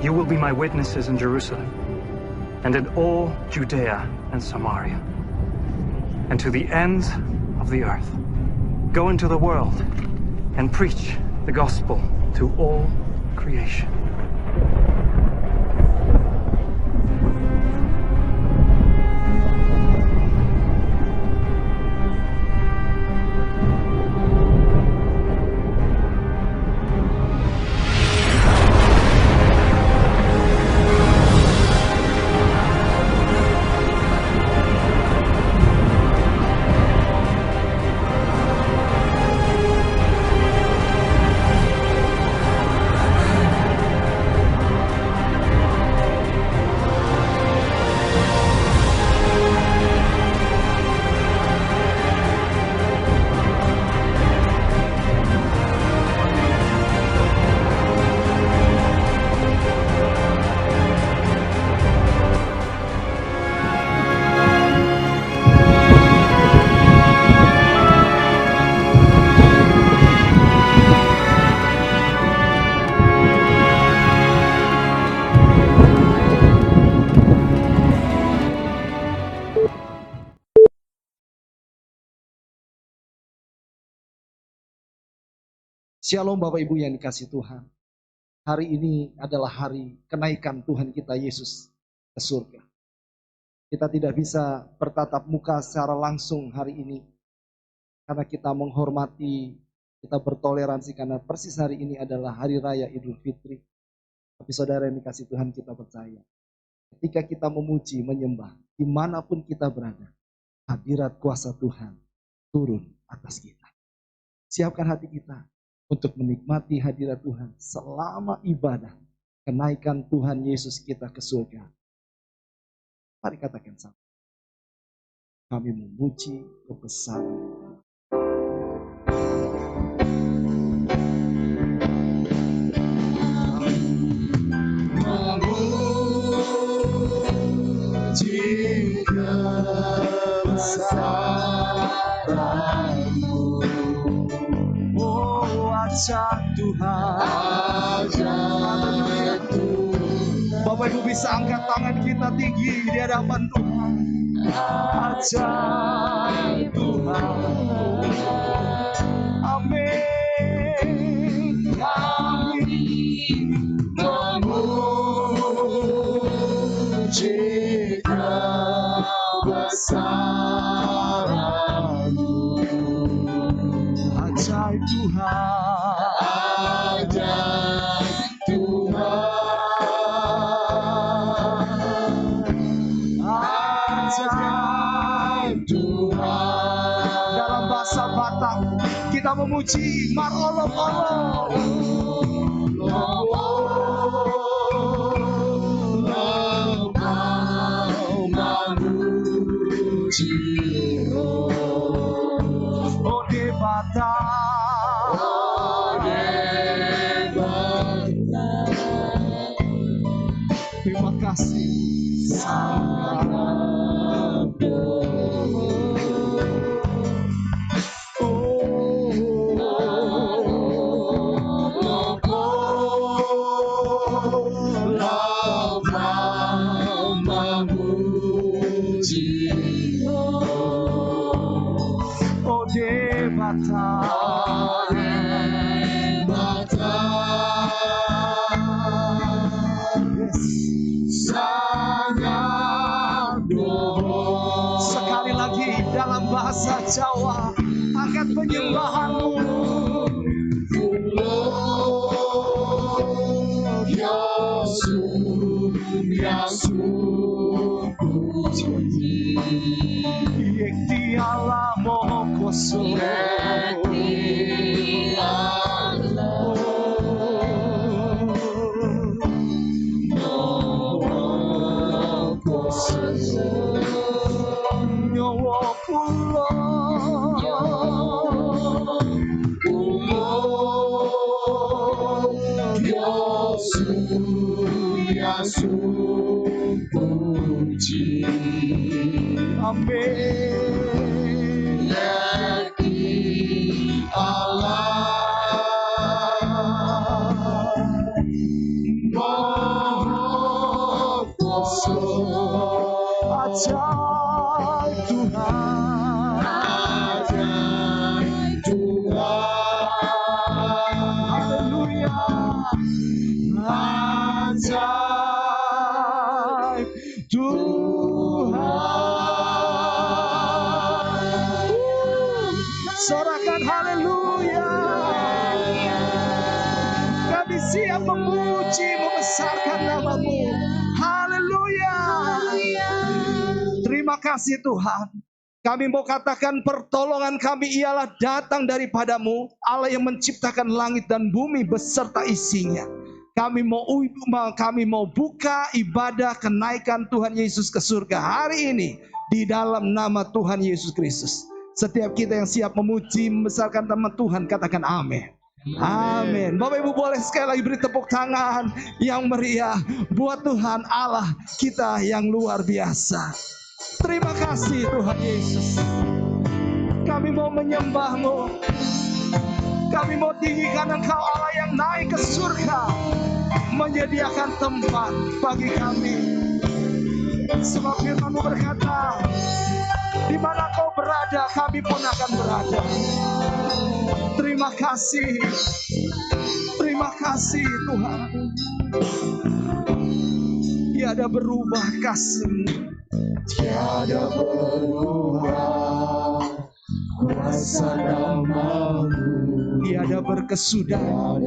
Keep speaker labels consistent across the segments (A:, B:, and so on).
A: You will be my witnesses in Jerusalem, and in all Judea and Samaria, and to the ends of the earth. Go into the world and preach the gospel to all creation.
B: Shalom Bapak Ibu yang dikasih Tuhan. Hari ini adalah hari kenaikan Tuhan kita Yesus ke surga. Kita tidak bisa bertatap muka secara langsung hari ini. Karena kita menghormati, kita bertoleransi karena persis hari ini adalah hari raya Idul Fitri. Tapi saudara yang dikasih Tuhan, kita percaya. Ketika kita memuji, menyembah, dimanapun kita berada, hadirat kuasa Tuhan turun atas kita. Siapkan hati kita untuk menikmati hadirat Tuhan selama ibadah kenaikan Tuhan Yesus kita ke surga. Mari katakan sama. Kami memuji kebesaran. Memuji kebesaran-Mu. Ajaib Tuhan, ajaib Tuhan. Bapak Ibu bisa angkat tangan kita tinggi di hadapan Tuhan. Ajaib Tuhan. Amin. Kami memuji kebesaran-Mu. Ajaib Tuhan. Kita memuji marolok-olok. Terima kasih sangat. Sekali lagi dalam bahasa Jawa, angkat penyembahanmu. Dialah moho koso. Amin. Ajaib Tuhan, haleluya, ajaib Tuhan. Sorakan haleluya. Kami siap memuji, membesarkan nama-Mu. Haleluya. Terima kasih Tuhan. Kami mau katakan pertolongan kami ialah datang daripada-Mu, Allah yang menciptakan langit dan bumi beserta isinya. Kami mau buka ibadah kenaikan Tuhan Yesus ke surga hari ini di dalam nama Tuhan Yesus Kristus. Setiap kita yang siap memuji, membesarkan nama Tuhan, katakan amin. Amin. Bapak Ibu boleh sekali lagi beri tepuk tangan yang meriah buat Tuhan Allah kita yang luar biasa. Terima kasih Tuhan Yesus. Kami mau menyembah-Mu. Kami mau tinggikan Engkau Allah yang naik ke surga, menyediakan tempat bagi kami. Sebab firman-Mu berkata, di mana Kau berada, kami pun akan berada. Terima kasih. Terima kasih Tuhan. Tiada berubah kasih-Mu. Tiada berubah kuasa nama-Mu. Tiada berkesudahan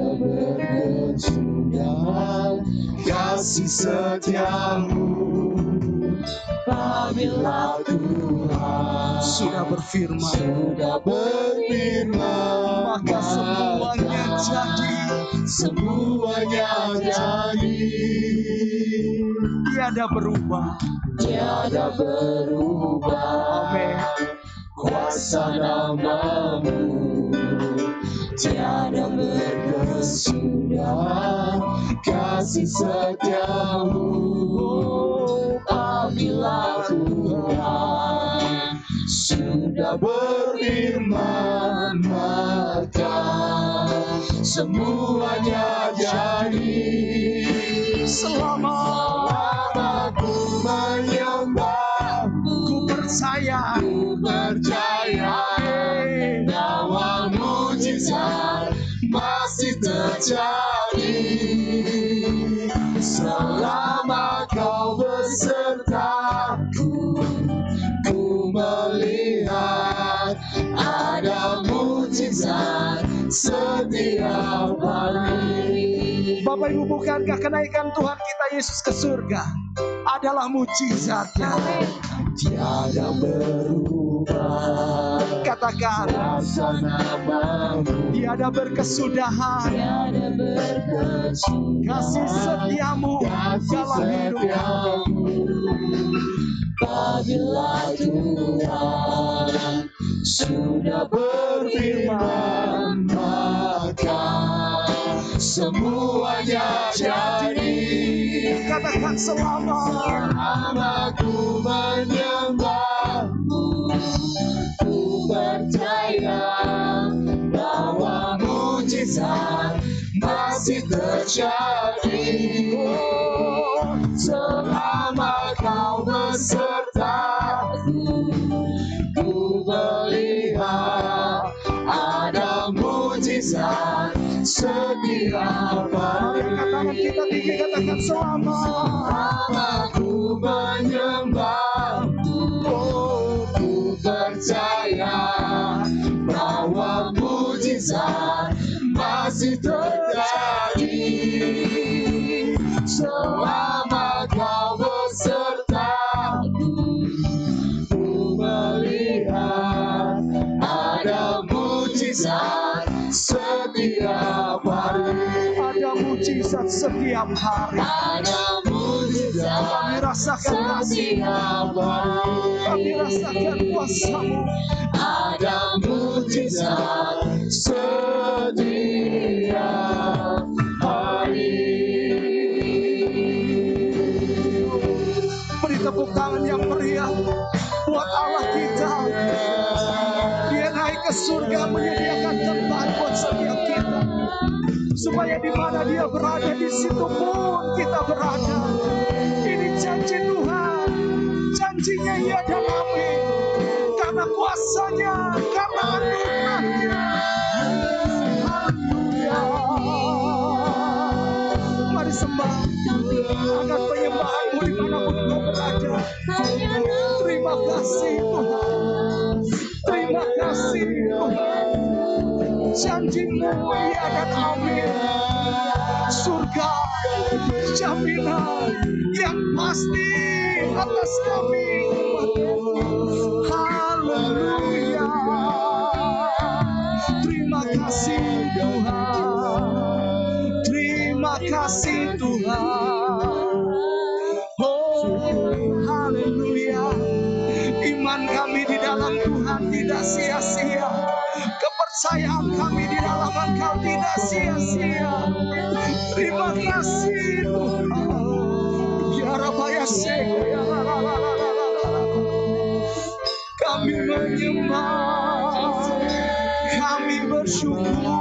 B: kasih setia-Mu. Apabila Tuhan sudah berfirman, maka semuanya jadi. Tiada berubah. Amin. Kuasa nama-Mu tiada berkesudahan, kasih setia-Mu. Apabila Tuhan sudah berfirman, maka semuanya jadi. Selama aku menyembah-Mu, ku percaya bahwa mujizat masih terjadi. Selama Kau besertaku, ku melihat ada mujizat setiap hari. Bapak Ibu, bukankah kenaikan Tuhan kita Yesus ke surga adalah mujizatnya? Tiada berubah. Katakan, tiada berkesudahan, kasih setia-Mu dalam hidup kami. Apabila Tuhan sudah berfirman, maka semuanya jadi. Katakan, selama aku menyembah-Mu, ku percaya bahwa mujizat masih terjadi. Selama Kau besertaku, ku melihat ada mujizat setiap hari. Katakan kita tinggi, katakan, selama aku menyembah-Mu, ku percaya bahwa mujizat masih terjadi. Selama Kau besertaku, ku melihat ada mujizat setiap hari. Ada mujizat setiap hari. Ada mujizat. Kami rasakan setiap hari. Kami rasakan kuasa-Mu. Ada mujizat setiap hari. Beri tepuk tangan yang meriah buat Surga menyediakan tempat buat setiap kita, supaya di mana Dia berada, di situ pun kita berada. Ini janji Tuhan, janjinya iya dan amin. Karena kuasanya, karena anugerahnya. Haleluya. Mari sembah, angkat penyembahanmu dimanapun engkau berada. Terima kasih Tuhan, terima kasih Tuhan. Janjimu iya dan amin. Surga, jaminan yang pasti atas kami. Haleluya. Terima kasih Tuhan, terima kasih Tuhan. Oh, haleluya. Iman kami di dalam Tuhan tidak sia-sia. Kepercayaan kami di dalam Engkau tidak sia-sia. Terima kasih Tuhan. Ya Rabaya Seko, ya la la la la la la. Kami menyembah, kami bersyukur Tuhan.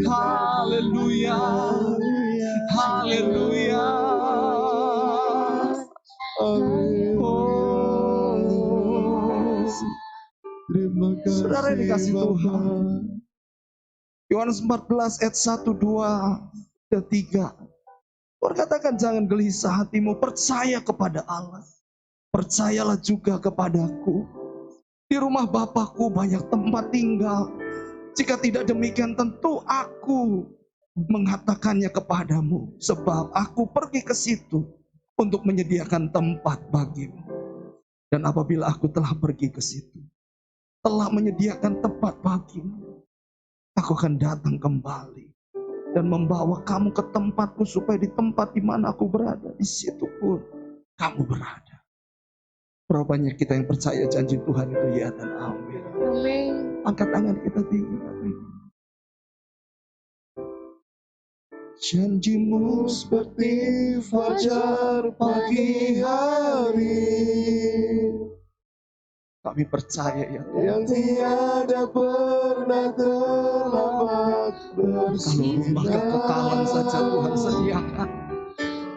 B: Haleluya, haleluya.
C: Terima kasih.
B: Saudara yang dikasih Tuhan, Yohanes 14 ayat 1, 2, dan 3. Berkatakan jangan gelisah hatimu, percaya kepada Allah. Percayalah juga kepadaku. Di rumah Bapakku banyak tempat tinggal. Jika tidak demikian tentu aku mengatakannya kepadamu. Sebab aku pergi ke situ untuk menyediakan tempat bagimu. Dan apabila aku telah pergi ke situ, telah menyediakan tempat bagimu, aku akan datang kembali dan membawa kamu ke tempatku, supaya di tempat di mana aku berada, di situ pun kamu berada. Berapa banyak kita yang percaya janji Tuhan itu ya dan amin.
D: Amin.
B: Angkat tangan kita tinggi.
C: Janjimu seperti fajar pagi hari,
B: Kami percaya ya Tuhan.
C: yang tiada pernah terlambat
B: Kalau rumah kekekalan saja Tuhan sediakan,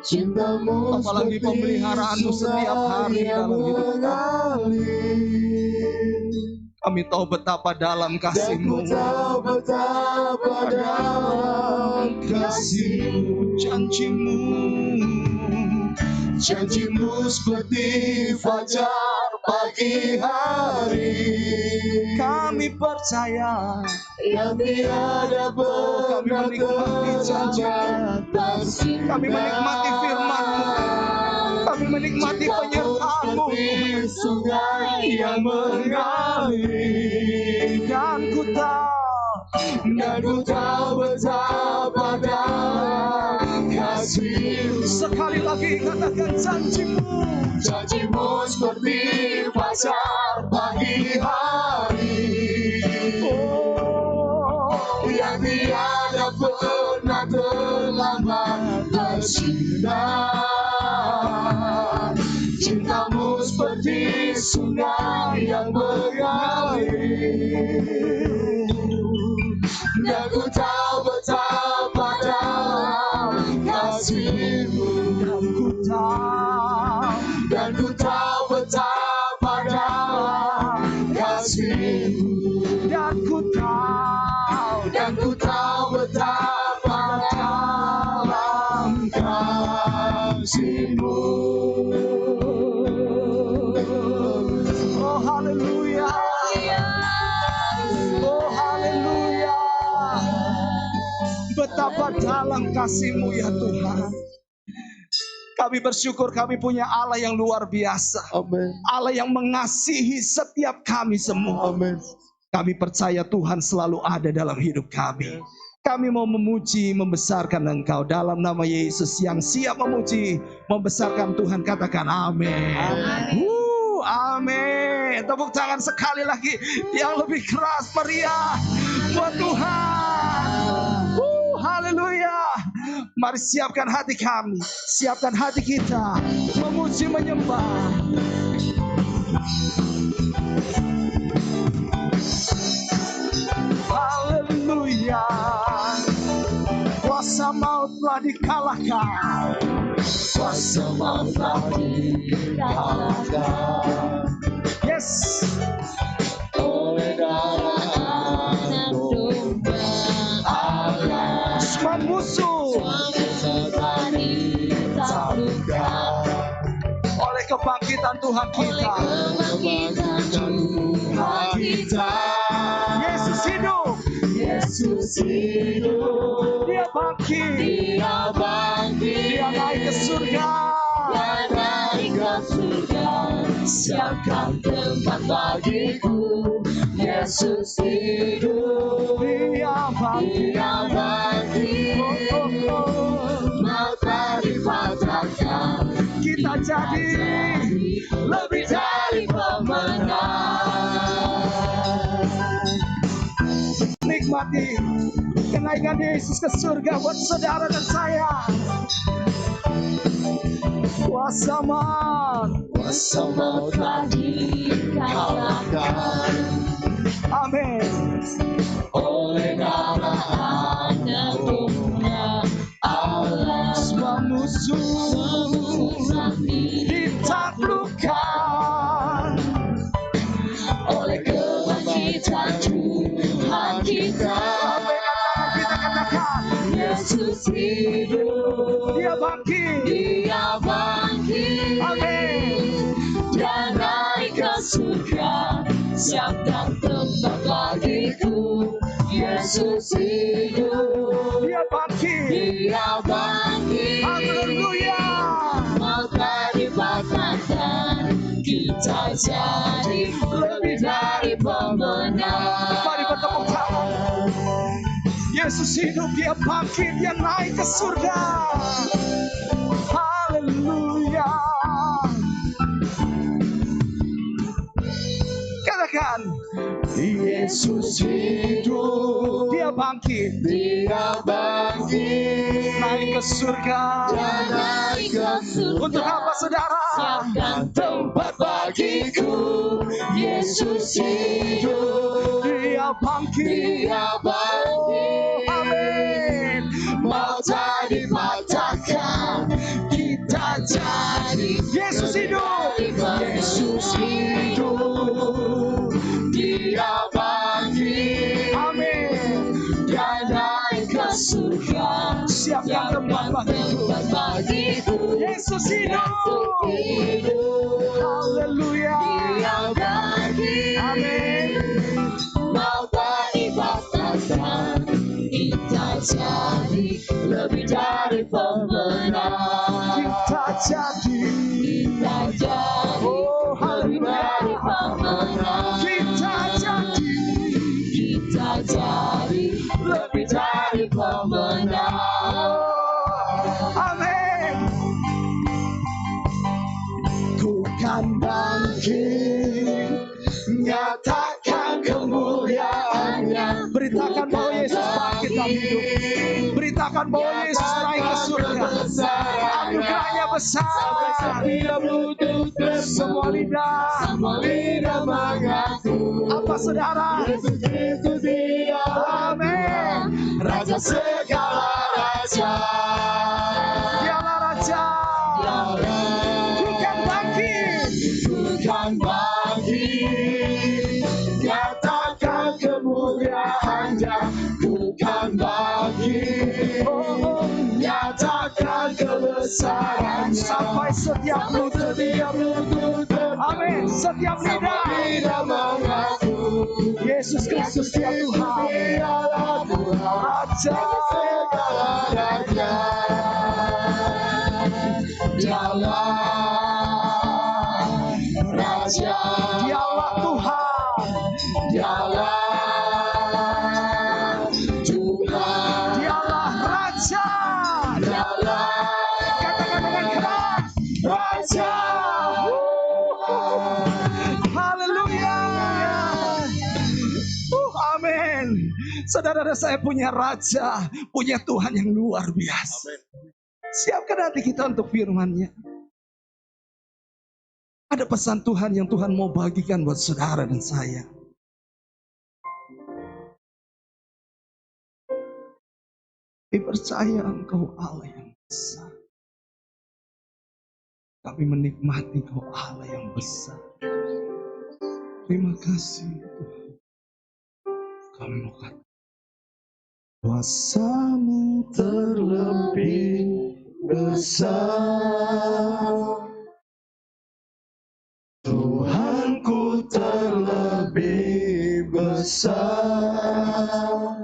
C: Cintamu
B: apalagi
C: seperti
B: pemeliharaanmu setiap hari
C: sungai yang
B: dalam hidup kami.
C: mengalir.
B: Kami tahu betapa dalam
C: Dan ku
B: kasih-Mu.
C: tahu betapa dalam kasih-Mu.
B: Janji-Mu,
C: Janjimu seperti fajar pagi hari,
B: kami percaya.
C: yang tiada
B: Kami
C: pernah
B: menikmati janji-Mu.
C: terlambat.
B: Kami menikmati firman-Mu. Kami menikmati penyertaan-Mu.
C: Seperti sungai yang mengalir,
B: Dan ku tahu
C: betapa dalam kasih-Mu.
B: sekali lagi katakan janji-Mu.
C: Janjimu seperti fajar pagi hari, yang tiada pernah terlambat bersinar. Cintamu seperti sungai yang mengalir, dan ku tahu betapa dalam kasih-Mu. Dan ku tahu betapa dalam kasih-Mu.
B: Dan ku tahu
C: betapa dalam kasih-Mu.
B: Oh haleluya. Oh haleluya. Betapa dalam kasih-Mu ya Tuhan. Kami bersyukur kami punya Allah yang luar biasa.
C: Amin.
B: Allah yang mengasihi setiap kami semua.
C: Amin.
B: Kami percaya Tuhan selalu ada dalam hidup kami. Kami mau memuji, membesarkan Engkau dalam nama Yesus yang siap memuji, membesarkan Tuhan. Katakan amin. Amin. Tepuk tangan sekali lagi yang lebih keras, meriah buat Tuhan. Haleluya. Mari siapkan hati kami, siapkan hati kita memuji, menyembah. maut telah dikalahkan.
C: Kuasa maut telah dikalahkan.
B: Yes.
C: Oleh darah Anak Domba Allah.
B: Semua musuh
C: Telah ditaklukkan.
B: oleh kebangkitan Tuhan kita.
C: Tuhan kita.
B: Yesus hidup.
C: Yesus hidup.
B: Dia bangkit.
C: Dia bangkit.
B: Dia naik ke surga.
C: Dia naik ke surga. Siapkan tempat bagiku. Yesus hidup.
B: Dia bangkit.
C: Dia bangkit. Maut telah dipatahkan.
B: Kita jadi
C: lebih dari pemenang.
B: Nikmati kenaikan Yesus ke surga buat saudara dan saya. Kuasa maut.
C: Kuasa maut telah dikalahkan.
B: Amin.
C: Oleh darah Anak Domba Allah.
B: Semua musuh ditaklukkan
C: Oleh kebangkitan Tuhan kita.
B: Kita katakan
C: Yesus hidup.
B: Dia bangkit.
C: Dia bangkit.
B: Amin.
C: Dia naik ke surga. Siapkan tempat bagiku. Yesus hidup.
B: Dia bangkit.
C: Dia bangkit.
B: Haleluya.
C: Maut telah dipatahkan. Kita jadi lebih dari pemenang.
B: Mari bertepuk tangan. Yesus hidup, dia bangkit, dia naik ke surga. Haleluya. Katakan,
C: Yesus hidup.
B: dia bangkit,
C: Dia bangkit.
B: naik ke surga.
C: Dia naik ke surga.
B: Untuk apa saudara?
C: Siapkan tempat bagiku. Yesus hidup.
B: Dia bangkit.
C: Dia bangkit.
B: Amin.
C: Maut telah dipatahkan. Kita jadi
B: Yesus hidup.
C: Yesus hidup. Dia bangkit.
B: Amin.
C: Dia naik ke surga.
B: Siapkan tempat bagiku. Yesus hidup. Haleluya.
C: Dia bangkit.
B: Amin.
C: Maut telah dipatahkan. Kita jadi lebih dari pemenang.
B: Kita jadi.
C: Kita jadi
B: Oh,
C: lebih
B: haleluya.
C: dari pemenang.
B: Kita jadi.
C: Kita jadi lebih dari pemenang.
B: Oh, amin.
C: Ku kan bangkit, nyatakan kemuliaannya.
B: Beritakan bahwa Yesus bangkit dalam hidup. Beritakan bahwa Yesus naik ke surga. Anugerahnya besar.
C: Setiap lutut
B: Semua lidah.
C: semua lidah mengaku.
B: Apa saudara?
C: Yesus itu dia.
B: Amin.
C: Raja segala raja.
B: Dialah Raja. Bukan bangkit.
C: Bukan bangkit. Nyatakan kemuliaannya. Bukan bangkit.
B: Oh,
C: Nyatakan kebesarannya.
B: sampai setiap lutut.
C: Setiap lutut
B: Amin. Setiap lidah.
C: tidak mengaku.
B: Yesus Kristus dia Tuhan.
C: Dialah Tuhan.
B: Raja.
C: Segala raja. Dialah Raja.
B: Dialah Tuhan.
C: Dialah Tuhan.
B: Dialah Raja.
C: Dialah
B: Katakan dengan keras.
C: Raja.
B: Haleluya. Amin. Saudara saya punya Raja, punya Tuhan yang luar biasa. Siapkan hati kita untuk firman-Nya. Ada pesan Tuhan yang Tuhan mau bagikan buat saudara dan saya. Kami percaya Engkau Allah yang besar. Kami menikmati Engkau Allah yang besar. Terima kasih Tuhan. Kami mau kata kuasa-Mu terlebih besar. Tuhanku terlebih besar.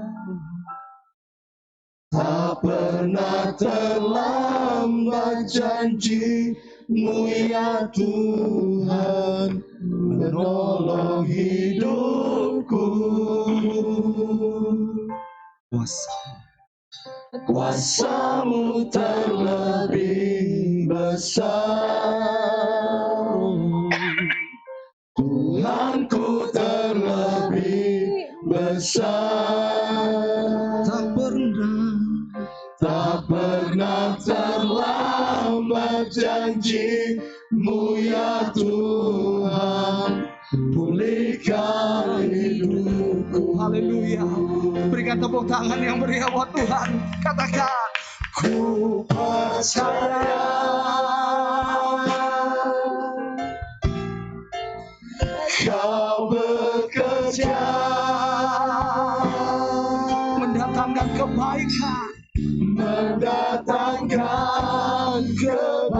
B: Tak pernah terlambat janji-Mu ya Tuhan, menolong hidupku. Kuasa-Mu terlebih besar. Tuhanku terlebih besar. Tak pernah terlambat janji-Mu ya Tuhan, pulihkan hidupku. Haleluya. Berikan tepuk tangan yang meriah buat Tuhan. Katakan, ku percaya Kau bekerja mendatangkan kebaikan, mendatangkan kebaikan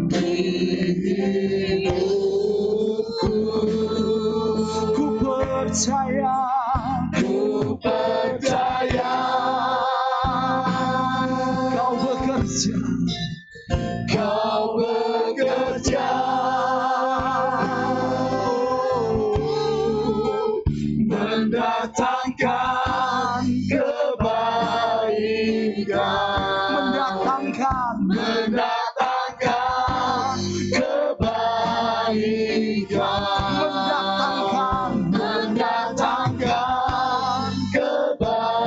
B: di hidupku. Ku percaya Kau bekerja, Kau bekerja, mendatangkan kebaikan, mendatangkan kebaikan, mendatangkan kebaikan.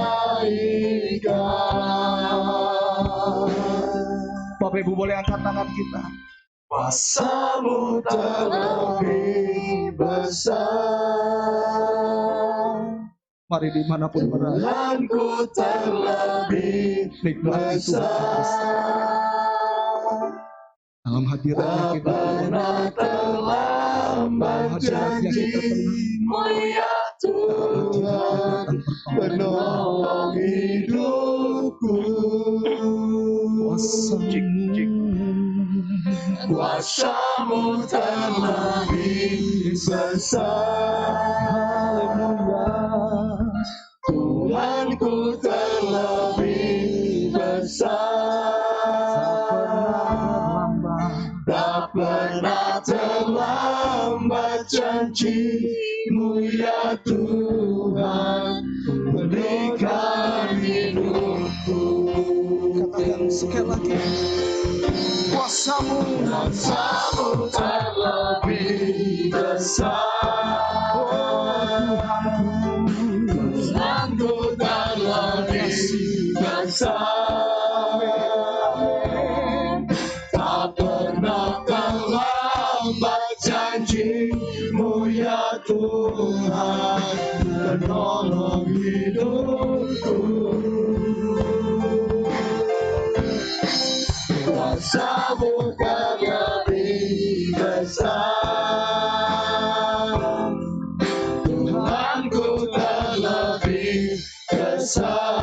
B: Bapak Ibu boleh angkat tangan kita. Kuasa-Mu terlebih besar. Mari dimanapun berada, Tuhanku terlebih besar. Dalam hadiratnya kita pernah terlambat janji-Mu ya Tuhan, menolong hidupku. Kuasa-Mu terlebih besar. Tuhanku terlebih besar. Tak pernah terlambat janji-Mu ya Tuhan, berikan hidupku. Katakan sekali lagi. Kuasa-Mu terlebih besar. Tuhanku terlebih besar. Tak pernah terlambat janji-Mu ya Tuhan, menolong hidupku. Kuasa-Mu terlebih besar. Tuhanku terlebih besar.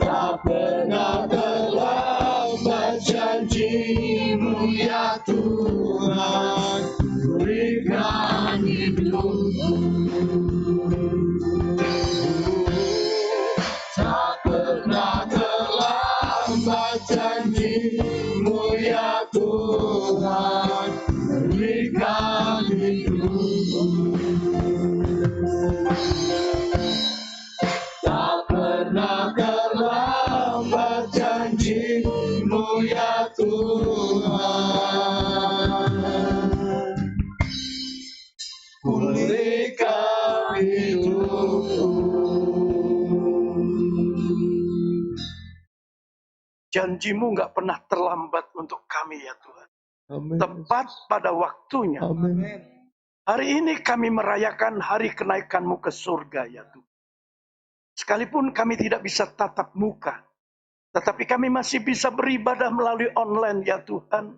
B: Tak pernah terlambat janji-Mu ya Tuhan, berikan hidupku. Tak pernah terlambat janji-Mu ya Tuhan, berikan hidupku. Tak pernah terlambat janji-Mu ya Tuhan, pulihkan hidupku.
D: Janji-Mu nggak pernah terlambat untuk kami ya Tuhan.
B: Amin.
D: Tepat pada waktunya.
B: Amin.
D: Hari ini kami merayakan hari kenaikan-Mu ke surga ya Tuhan. Sekalipun kami tidak bisa tatap muka, tetapi kami masih bisa beribadah melalui online ya Tuhan.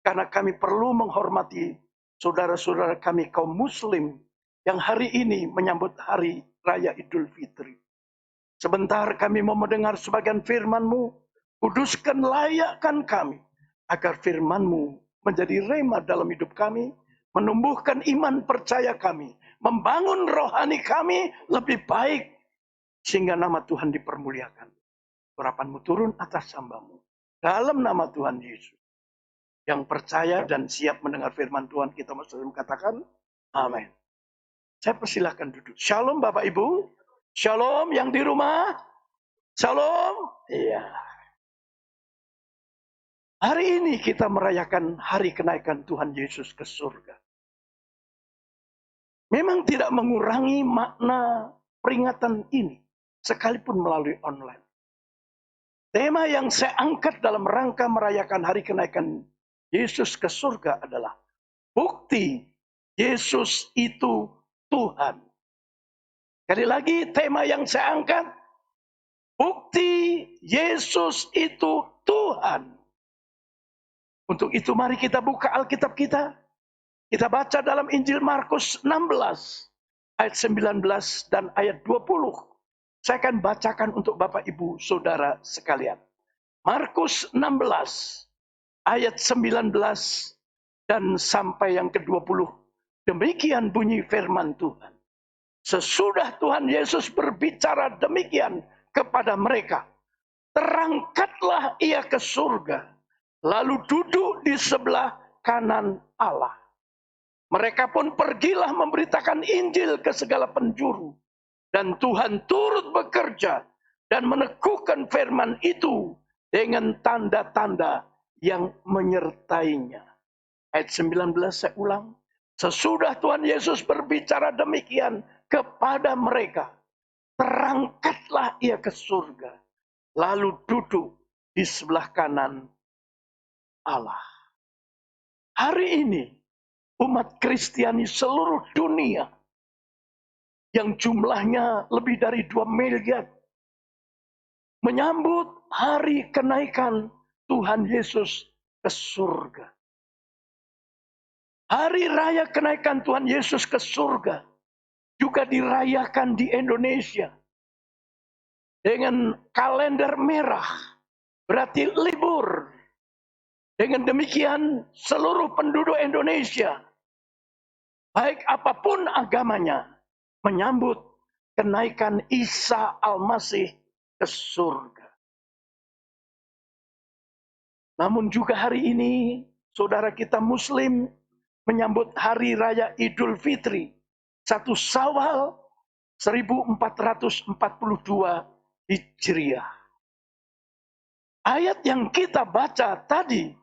D: Karena kami perlu menghormati saudara-saudara kami kaum muslim yang hari ini menyambut hari raya Idul Fitri. Sebentar kami mau mendengar sebagian firman-Mu, kuduskan layakkan kami, agar firman-Mu menjadi rema dalam hidup kami, menumbuhkan iman percaya kami, membangun rohani kami lebih baik, sehingga nama Tuhan dipermuliakan. Urapan-Mu turun atas hamba-Mu, dalam nama Tuhan Yesus. Yang percaya dan siap mendengar firman Tuhan, kita mesti katakan, amin. Saya persilahkan duduk. Shalom Bapak Ibu. Shalom yang di rumah. Shalom. Iya. Hari ini kita merayakan hari kenaikan Tuhan Yesus ke surga. Memang tidak mengurangi makna peringatan ini, sekalipun melalui online. Tema yang saya angkat dalam rangka merayakan hari kenaikan Yesus ke surga adalah bukti Yesus itu Tuhan. Sekali lagi tema yang saya angkat, bukti Yesus itu Tuhan. Untuk itu mari kita buka Alkitab kita. Kita baca dalam Injil Markus 16 ayat 19 dan ayat 20. Saya akan bacakan untuk Bapak Ibu Saudara sekalian. Markus 16 ayat 19 dan sampai yang ke-20. Demikian bunyi firman Tuhan. Sesudah Tuhan Yesus berbicara demikian kepada mereka, terangkatlah ia ke surga, lalu duduk di sebelah kanan Allah. Mereka pun pergilah memberitakan Injil ke segala penjuru. Dan Tuhan turut bekerja dan meneguhkan firman itu dengan tanda-tanda yang menyertainya. Ayat 19 saya ulang. Sesudah Tuhan Yesus berbicara demikian kepada mereka, terangkatlah ia ke surga, lalu duduk di sebelah kanan Allah. Hari ini umat Kristiani seluruh dunia yang jumlahnya lebih dari 2 miliar menyambut hari kenaikan Tuhan Yesus ke surga. Hari raya kenaikan Tuhan Yesus ke surga juga dirayakan di Indonesia dengan kalender merah, berarti libur. Dengan demikian seluruh penduduk Indonesia, baik apapun agamanya, menyambut kenaikan Isa Al-Masih ke surga. Namun juga hari ini, saudara kita Muslim menyambut hari raya Idul Fitri, 1 Syawal 1442 Hijriah. Ayat yang kita baca tadi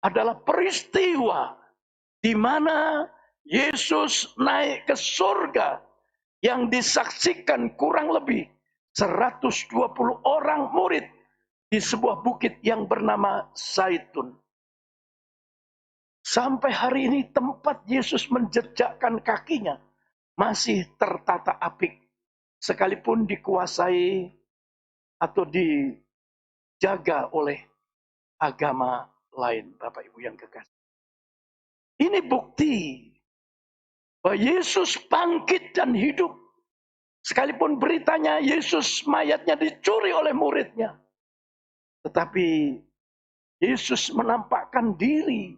D: adalah peristiwa di mana Yesus naik ke surga yang disaksikan kurang lebih 120 orang murid di sebuah bukit yang bernama Zaitun. Sampai hari ini tempat Yesus menjejakkan kakinya masih tertata apik, sekalipun dikuasai atau dijaga oleh agama lain, Bapak Ibu yang kekasih. Ini bukti bahwa Yesus bangkit dan hidup. Sekalipun beritanya Yesus mayatnya dicuri oleh muridnya. Tetapi Yesus menampakkan diri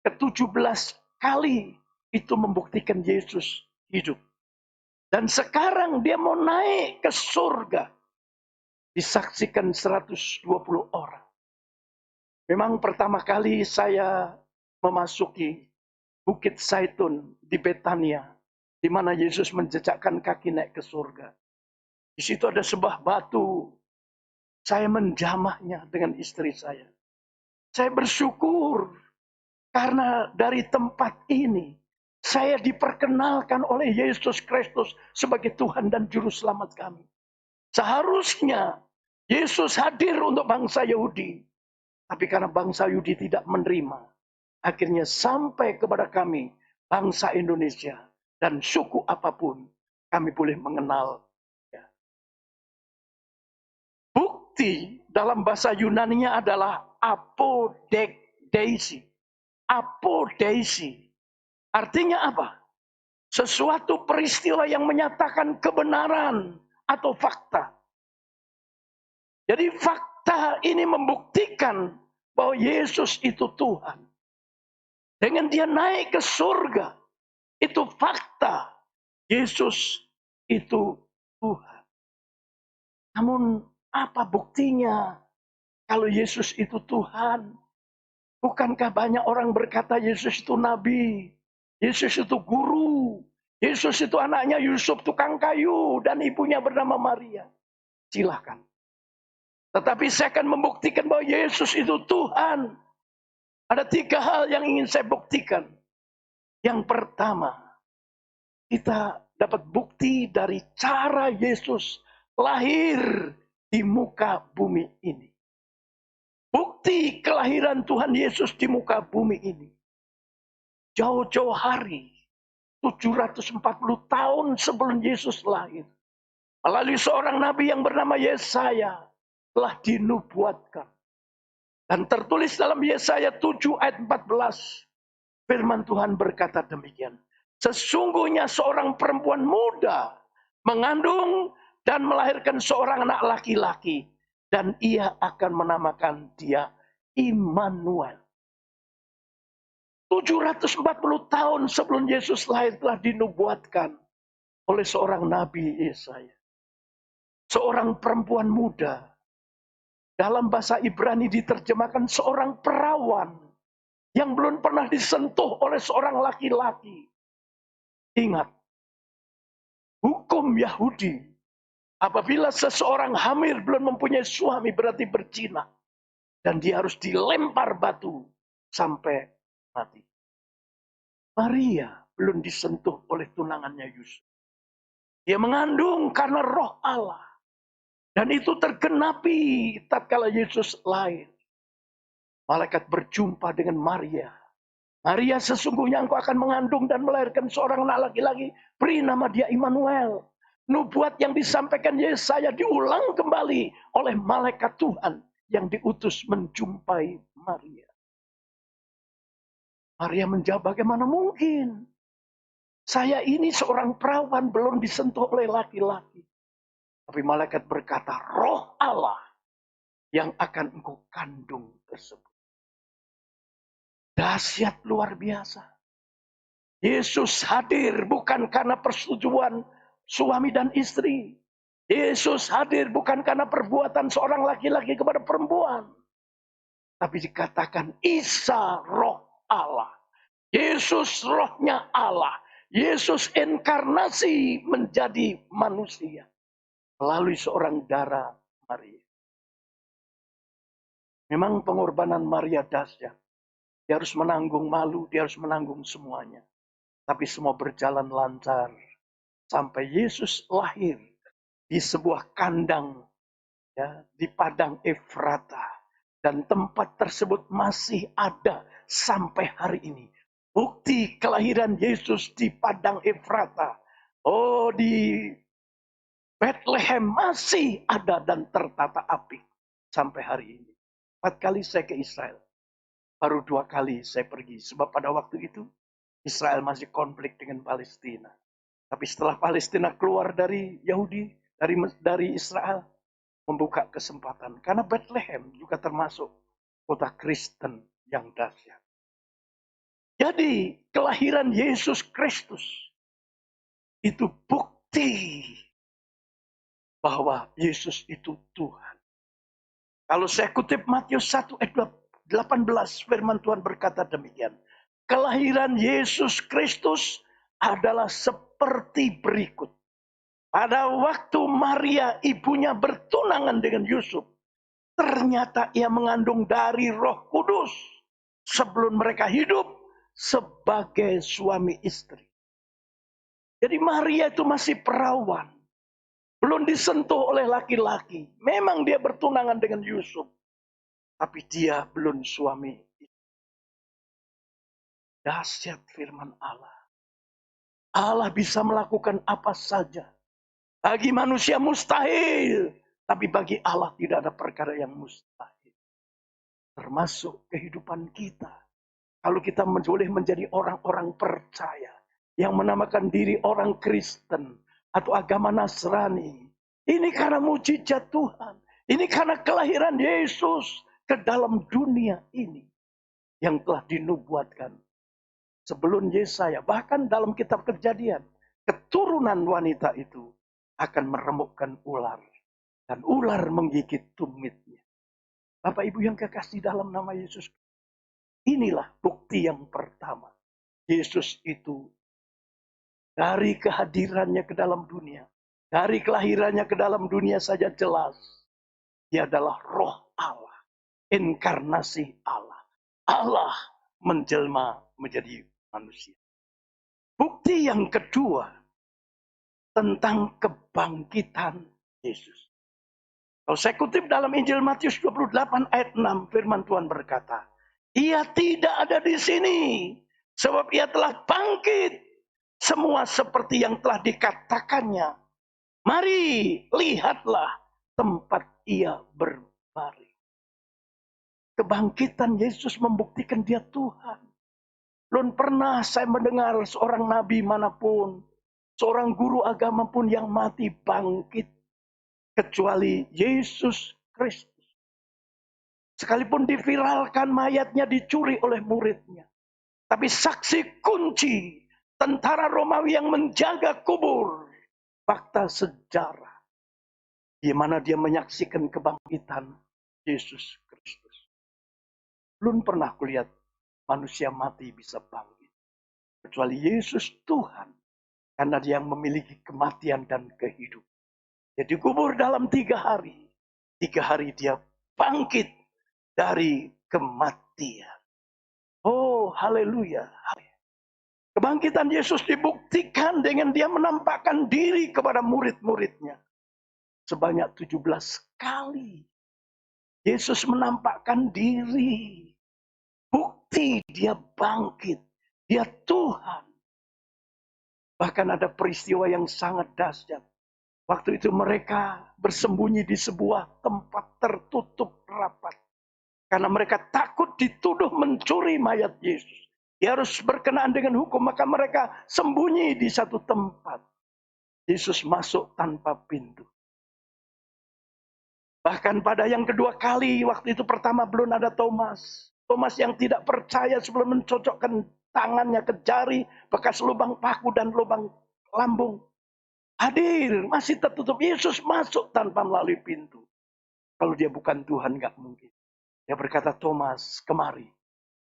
D: ke-17 kali, itu membuktikan Yesus hidup. Dan sekarang dia mau naik ke surga. Disaksikan 120 orang. Memang pertama kali saya memasuki Bukit Zaitun di Betania, di mana Yesus menjejakkan kaki naik ke surga. Di situ ada sebuah batu. Saya menjamahnya dengan istri saya. Saya bersyukur karena dari tempat ini saya diperkenalkan oleh Yesus Kristus sebagai Tuhan dan Juru Selamat kami. Seharusnya Yesus hadir untuk bangsa Yahudi. Tapi karena bangsa Yahudi tidak menerima, akhirnya sampai kepada kami bangsa Indonesia, dan suku apapun, kami boleh mengenal. Ya. Bukti dalam bahasa Yunani-nya adalah apodeisi. Apodeisi. Artinya apa? Sesuatu peristiwa yang menyatakan kebenaran atau fakta. Jadi fakta ini membuktikan bahwa Yesus itu Tuhan. Dengan dia naik ke surga, itu fakta. Yesus itu Tuhan. Namun apa buktinya kalau Yesus itu Tuhan? Bukankah banyak orang berkata Yesus itu nabi? Yesus itu guru. Yesus itu anaknya Yusuf tukang kayu dan ibunya bernama Maria. Silahkan. Tetapi saya akan membuktikan bahwa Yesus itu Tuhan. Ada 3 hal yang ingin saya buktikan. Yang pertama, kita dapat bukti dari cara Yesus lahir di muka bumi ini. Bukti kelahiran Tuhan Yesus di muka bumi ini. Jauh-jauh hari, 740 tahun sebelum Yesus lahir. Melalui seorang nabi yang bernama Yesaya telah dinubuatkan. Dan tertulis dalam Yesaya 7 ayat 14. Firman Tuhan berkata demikian. Sesungguhnya seorang perempuan muda mengandung dan melahirkan seorang anak laki-laki. Dan ia akan menamakan dia Immanuel. 740 tahun sebelum Yesus lahir telah dinubuatkan oleh seorang nabi Yesaya. Seorang perempuan muda. Dalam bahasa Ibrani diterjemahkan seorang perawan yang belum pernah disentuh oleh seorang laki-laki. Ingat, hukum Yahudi, apabila seseorang hamil belum mempunyai suami berarti berzina. Dan dia harus dilempar batu sampai mati. Maria belum disentuh oleh tunangannya Yusuf. Dia mengandung karena roh Allah. Dan itu tergenapi tatkala Yesus lahir. Malaikat berjumpa dengan Maria. Maria, sesungguhnya engkau akan mengandung dan melahirkan seorang anak laki-laki. Beri nama dia Immanuel. Nubuat yang disampaikan Yesaya diulang kembali oleh malaikat Tuhan yang diutus menjumpai Maria. Maria menjawab, bagaimana mungkin? Saya ini seorang perawan belum disentuh oleh laki-laki. Tapi malaikat berkata, roh Allah yang akan engkau kandung tersebut. Dahsyat luar biasa. Yesus hadir bukan karena persetujuan suami dan istri. Yesus hadir bukan karena perbuatan seorang laki-laki kepada perempuan. Tapi dikatakan Isa roh Allah. Yesus rohnya Allah. Yesus inkarnasi menjadi manusia. Melalui seorang darah Maria. Memang pengorbanan Maria dahsyat. Dia harus menanggung malu, dia harus menanggung semuanya. Tapi semua berjalan lancar. Sampai Yesus lahir di sebuah kandang. Ya, di padang Efrata. Dan tempat tersebut masih ada sampai hari ini. Bukti kelahiran Yesus di padang Efrata. Oh, di Bethlehem masih ada dan tertata api sampai hari ini. 4 kali saya ke Israel. Baru 2 kali saya pergi. Sebab pada waktu itu Israel masih konflik dengan Palestina. Tapi setelah Palestina keluar dari Yahudi, dari Israel, membuka kesempatan. Karena Bethlehem juga termasuk kota Kristen yang dahsyat. Jadi kelahiran Yesus Kristus itu bukti bahwa Yesus itu Tuhan. Kalau saya kutip Matius 1 ayat 18, firman Tuhan berkata demikian. Kelahiran Yesus Kristus adalah seperti berikut. Pada waktu Maria ibunya bertunangan dengan Yusuf, ternyata ia mengandung dari Roh Kudus sebelum mereka hidup sebagai suami istri. Jadi Maria itu masih perawan. Belum disentuh oleh laki-laki. Memang dia bertunangan dengan Yusuf. Tapi dia belum suami. Dahsyat firman Allah. Allah bisa melakukan apa saja. Bagi manusia mustahil, tapi bagi Allah tidak ada perkara yang mustahil. Termasuk kehidupan kita. Kalau kita boleh menjadi orang-orang percaya yang menamakan diri orang Kristen atau agama Nasrani. Ini karena mujizat Tuhan. Ini karena kelahiran Yesus ke dalam dunia ini yang telah dinubuatkan sebelum Yesaya. Bahkan dalam kitab Kejadian, keturunan wanita itu akan meremukkan ular. Dan ular menggigit tumitnya. Bapak Ibu yang kekasih dalam nama Yesus, inilah bukti yang pertama. Yesus itu dari kehadirannya ke dalam dunia, dari kelahirannya ke dalam dunia saja jelas. Dia adalah roh Allah, inkarnasi Allah. Allah menjelma menjadi manusia. Bukti yang kedua tentang kebangkitan Yesus. Kalau saya kutip dalam Injil Matius 28 ayat 6, firman Tuhan berkata, ia tidak ada di sini, sebab ia telah bangkit. Semua seperti yang telah dikatakannya. Mari, lihatlah tempat ia berbaring. Kebangkitan Yesus membuktikan dia Tuhan. Belum pernah saya mendengar seorang nabi manapun, seorang guru agama pun yang mati bangkit. Kecuali Yesus Kristus. Sekalipun diviralkan mayatnya dicuri oleh muridnya. Tapi saksi kunci tentara Romawi yang menjaga kubur. Fakta sejarah. Di mana dia menyaksikan kebangkitan Yesus Kristus. Belum pernah kulihat manusia mati bisa bangkit. Kecuali Yesus Tuhan. Karena dia yang memiliki kematian dan kehidupan. Dia dikubur dalam 3 hari. 3 hari dia bangkit dari kematian. Oh, haleluya. Kebangkitan Yesus dibuktikan dengan dia menampakkan diri kepada murid-muridnya. Sebanyak 17 kali. Yesus menampakkan diri. Bukti dia bangkit. Dia Tuhan. Bahkan ada peristiwa yang sangat dahsyat. Waktu itu mereka bersembunyi di sebuah tempat tertutup rapat. Karena mereka takut dituduh mencuri mayat Yesus. Dia harus berkenaan dengan hukum, maka mereka sembunyi di satu tempat. Yesus masuk tanpa pintu. Bahkan pada yang kedua kali, waktu itu pertama belum ada Thomas. Thomas yang tidak percaya sebelum mencocokkan tangannya ke jari, bekas lubang paku dan lubang lambung. Hadir, masih tertutup. Yesus masuk tanpa melalui pintu. Kalau dia bukan Tuhan, nggak mungkin. Dia berkata, Thomas, kemari.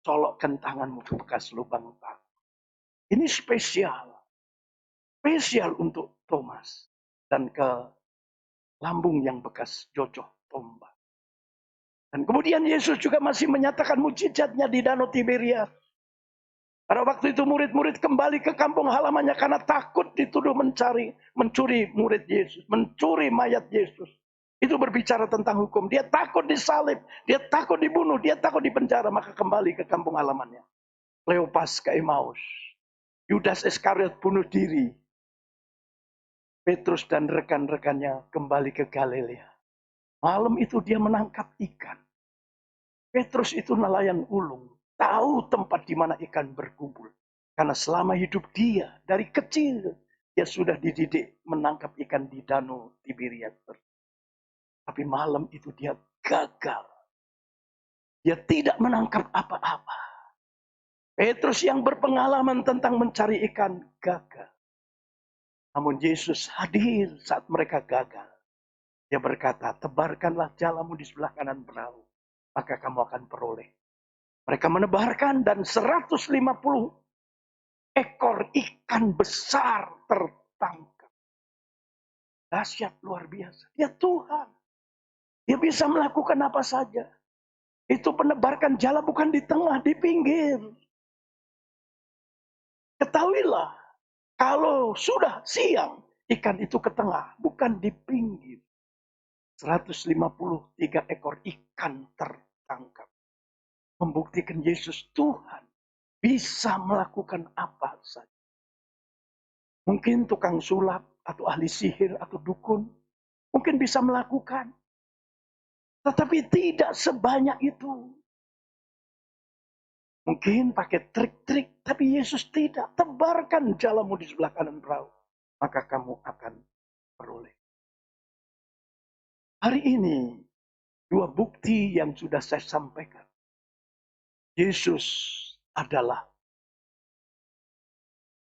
D: Colokkan tanganmu ke bekas lubang paku. Ini spesial. Spesial untuk Thomas. Dan ke lambung yang bekas jojoh tombak. Dan kemudian Yesus juga masih menyatakan mujizatnya di Danau Tiberias. Pada waktu itu murid-murid kembali ke kampung halamannya karena takut dituduh mencuri murid Yesus, mencuri mayat Yesus. Itu berbicara tentang hukum. Dia takut disalib, dia takut dibunuh, dia takut dipenjara, maka kembali ke kampung halamannya. Kleopas ke Emmaus. Yudas Iskariot bunuh diri. Petrus dan rekan-rekannya kembali ke Galilea. Malam itu dia menangkap ikan. Petrus itu nelayan ulung. Tahu tempat di mana ikan berkumpul. Karena selama hidup dia, dari kecil, dia sudah dididik menangkap ikan di Danau Tiberias. Tapi malam itu dia gagal. Dia tidak menangkap apa-apa. Petrus yang berpengalaman tentang mencari ikan gagal. Namun Yesus hadir saat mereka gagal. Dia berkata, tebarkanlah jalamu di sebelah kanan perahu. Maka kamu akan peroleh. Mereka menebarkan dan 150 ekor ikan besar tertangkap. Dahsyat luar biasa. Dia Tuhan. Dia bisa melakukan apa saja. Itu penebarkan jala bukan di tengah, di pinggir. Ketahuilah, kalau sudah siang, ikan itu ke tengah, bukan di pinggir. 153 ekor ikan tertangkap. Membuktikan Yesus Tuhan bisa melakukan apa saja. Mungkin tukang sulap atau ahli sihir atau dukun mungkin bisa melakukan. Tetapi tidak sebanyak itu. Mungkin pakai trik-trik, tapi Yesus tidak. Tebarkan jalamu di sebelah kanan perahu, maka kamu akan peroleh. Hari ini, dua bukti yang sudah saya sampaikan. Yesus adalah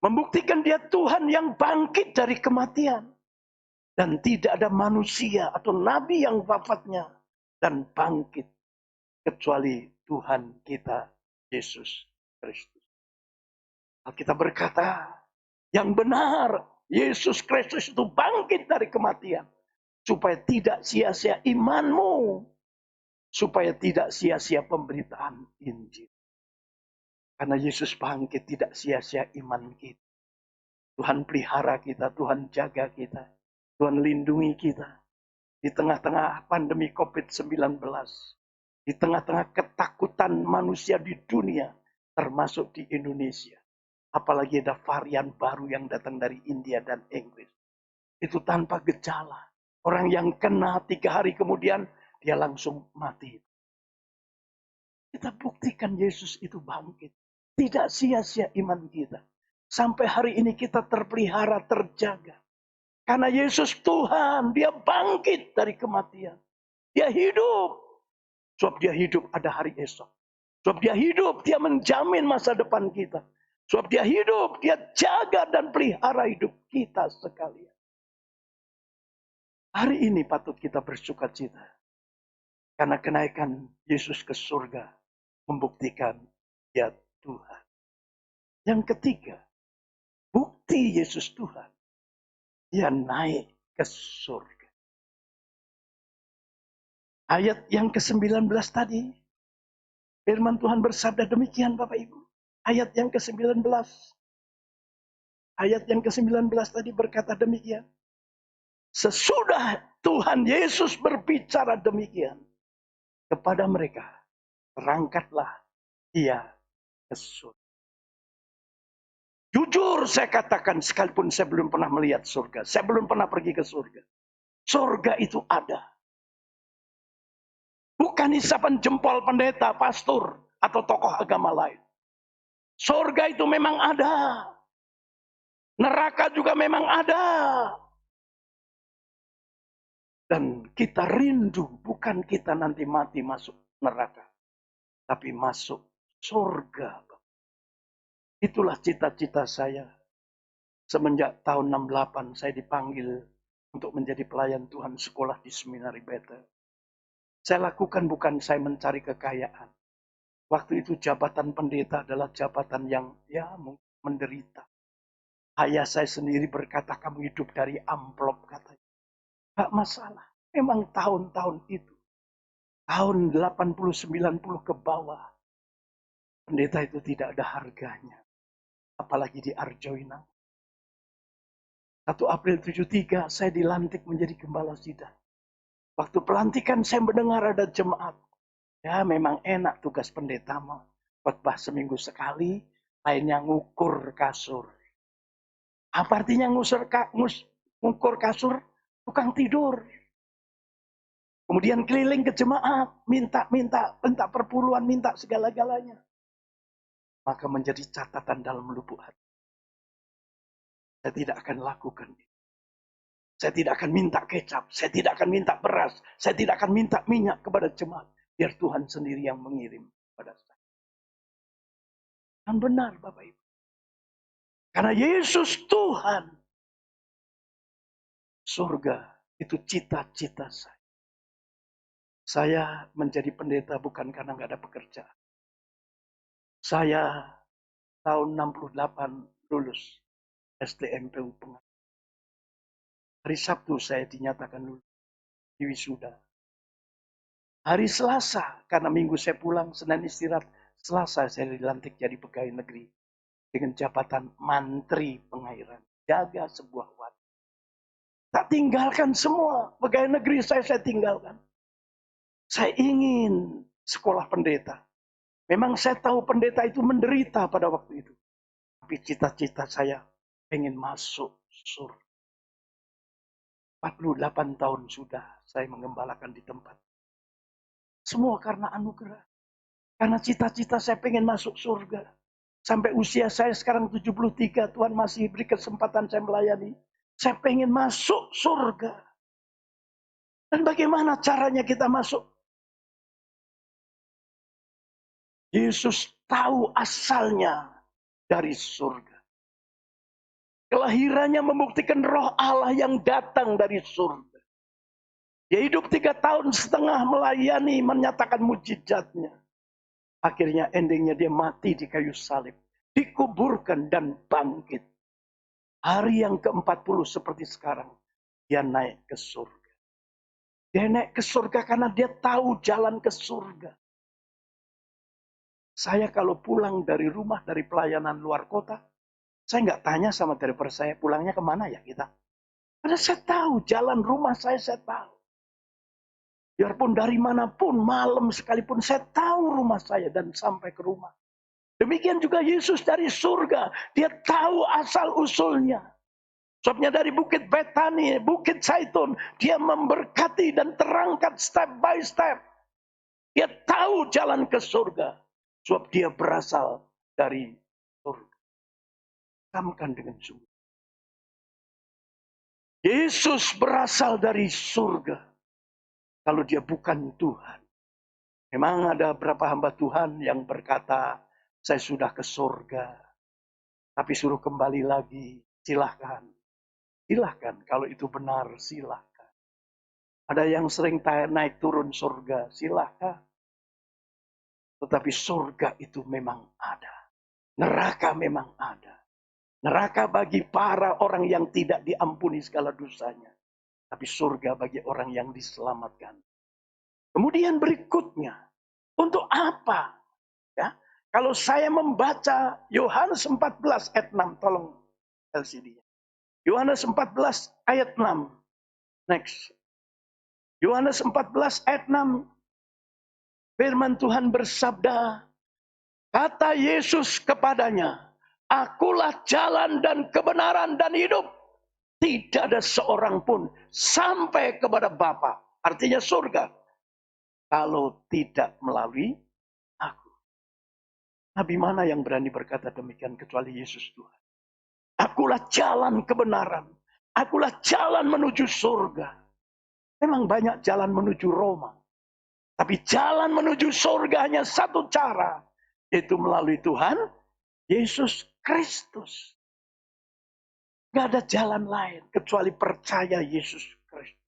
D: membuktikan dia Tuhan yang bangkit dari kematian. Dan tidak ada manusia atau nabi yang wafatnya dan bangkit kecuali Tuhan kita, Yesus Kristus. Alkitab berkata, yang benar, Yesus Kristus itu bangkit dari kematian. Supaya tidak sia-sia imanmu. Supaya tidak sia-sia pemberitaan Injil. Karena Yesus bangkit tidak sia-sia iman kita. Tuhan pelihara kita, Tuhan jaga kita. Tuhan lindungi kita. Di tengah-tengah pandemi COVID-19. Di tengah-tengah ketakutan manusia di dunia. Termasuk di Indonesia. Apalagi ada varian baru yang datang dari India dan Inggris. Itu tanpa gejala. Orang yang kena 3 hari kemudian, dia langsung mati. Kita buktikan Yesus itu bangkit. Tidak sia-sia iman kita. Sampai hari ini kita terpelihara, terjaga. Karena Yesus Tuhan, dia bangkit dari kematian. Dia hidup. Sebab dia hidup ada hari esok. Sebab dia hidup, dia menjamin masa depan kita. Sebab dia hidup, dia jaga dan pelihara hidup kita sekalian. Hari ini patut kita bersuka cita. Karena kenaikan Yesus ke surga membuktikan dia Tuhan. Yang ketiga, bukti Yesus Tuhan. Dia naik ke surga. Ayat yang ke-19 tadi. Firman Tuhan bersabda demikian Bapak Ibu. Ayat yang ke-19. Ayat yang ke-19 tadi berkata demikian. Sesudah Tuhan Yesus berbicara demikian kepada mereka, berangkatlah ia ke surga. Jujur saya katakan, sekalipun saya belum pernah melihat surga, saya belum pernah pergi ke surga. Surga itu ada. Bukan isapan jempol pendeta, pastor, atau tokoh agama lain. Surga itu memang ada. Neraka juga memang ada. Dan kita rindu, bukan kita nanti mati masuk neraka. Tapi masuk surga. Itulah cita-cita saya. Semenjak tahun 68 saya dipanggil untuk menjadi pelayan Tuhan sekolah di Seminari Bethel. Saya lakukan bukan saya mencari kekayaan. Waktu itu jabatan pendeta adalah jabatan yang menderita. Ayah saya sendiri berkata, kamu hidup dari amplop katanya. Gak masalah. Memang tahun-tahun itu. Tahun 80-90 ke bawah. Pendeta itu tidak ada harganya. Apalagi di Arjoina. 1 April 73 saya dilantik menjadi gembala sidang. Waktu pelantikan saya mendengar ada jemaat. Ya memang enak tugas pendeta mah. Khotbah seminggu sekali, lainnya ngukur kasur. Apa artinya ngukur kasur? Tukang tidur. Kemudian keliling ke jemaat, minta perpuluhan, minta segala-galanya. Maka menjadi catatan dalam lubuk hati. Saya tidak akan lakukan itu. Saya tidak akan minta kecap, saya tidak akan minta beras, saya tidak akan minta minyak kepada jemaat. Biar Tuhan sendiri yang mengirim kepada saya. Yang benar Bapak Ibu. Karena Yesus Tuhan. Surga itu cita-cita saya. Saya menjadi pendeta bukan karena nggak ada pekerjaan. Saya tahun 68 lulus STMPU Pengajian. Hari Sabtu saya dinyatakan lulus di wisuda. Hari Selasa, karena Minggu saya pulang, Senin istirahat. Selasa saya dilantik jadi pegawai negeri. Dengan jabatan Mantri Pengairan. Jaga sebuah wadah. Tak tinggalkan semua. Pegawai negeri saya tinggalkan. Saya ingin sekolah pendeta. Memang saya tahu pendeta itu menderita pada waktu itu. Tapi cita-cita saya pengen masuk surga. 48 tahun sudah saya mengembalakan di tempat. Semua karena anugerah. Karena cita-cita saya pengen masuk surga. Sampai usia saya sekarang 73, Tuhan masih beri kesempatan saya melayani. Saya pengen masuk surga. Dan bagaimana caranya kita masuk? Yesus tahu asalnya dari surga. Kelahirannya membuktikan roh Allah yang datang dari surga. Dia hidup 3,5 tahun melayani, menyatakan mujizatnya. Akhirnya endingnya dia mati di kayu salib. Dikuburkan dan bangkit. Hari yang ke-40 seperti sekarang. Dia naik ke surga. Dia naik ke surga karena dia tahu jalan ke surga. Saya kalau pulang dari rumah, dari pelayanan luar kota, saya nggak tanya sama driver saya, pulangnya kemana ya kita? Karena saya tahu, jalan rumah saya tahu. Biarpun dari manapun, malam sekalipun, saya tahu rumah saya dan sampai ke rumah. Demikian juga Yesus dari surga. Dia tahu asal-usulnya. Sebabnya dari Bukit Betani, Bukit Zaitun, dia memberkati dan terangkat step by step. Dia tahu jalan ke surga. Sebab dia berasal dari surga. Camkan dengan sungguh. Yesus berasal dari surga. Kalau dia bukan Tuhan. Memang ada beberapa hamba Tuhan yang berkata, saya sudah ke surga. Tapi suruh kembali lagi, silahkan. Silahkan, kalau itu benar, silahkan. Ada yang sering naik turun surga, silahkan. Tetapi surga itu memang ada. Neraka memang ada. Neraka bagi para orang yang tidak diampuni segala dosanya. Tapi surga bagi orang yang diselamatkan. Kemudian berikutnya, untuk apa? Ya, kalau saya membaca Yohanes 14 ayat 6, tolong LCD-nya. Yohanes 14 ayat 6. Next. Yohanes 14 ayat 6. Firman Tuhan bersabda, kata Yesus kepadanya, akulah jalan dan kebenaran dan hidup. Tidak ada seorang pun sampai kepada Bapa. Artinya surga. Kalau tidak melalui aku. Nabi mana yang berani berkata demikian kecuali Yesus Tuhan. Akulah jalan kebenaran. Akulah jalan menuju surga. Memang banyak jalan menuju Roma. Tapi jalan menuju surga hanya satu cara. Yaitu melalui Tuhan Yesus Kristus. Gak ada jalan lain kecuali percaya Yesus Kristus.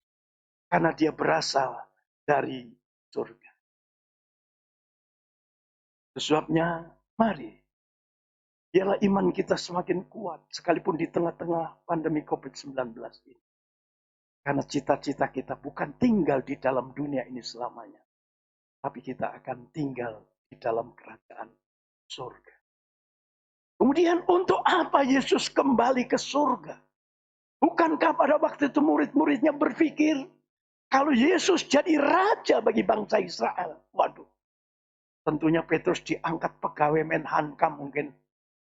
D: Karena dia berasal dari surga. Sebabnya mari. Biarlah iman kita semakin kuat. Sekalipun di tengah-tengah pandemi COVID-19 ini. Karena cita-cita kita bukan tinggal di dalam dunia ini selamanya. Tapi kita akan tinggal di dalam kerajaan surga. Kemudian untuk apa Yesus kembali ke surga? Bukankah pada waktu itu murid-muridnya berpikir, kalau Yesus jadi raja bagi bangsa Israel? Waduh, tentunya Petrus diangkat pegawai Menhankam mungkin.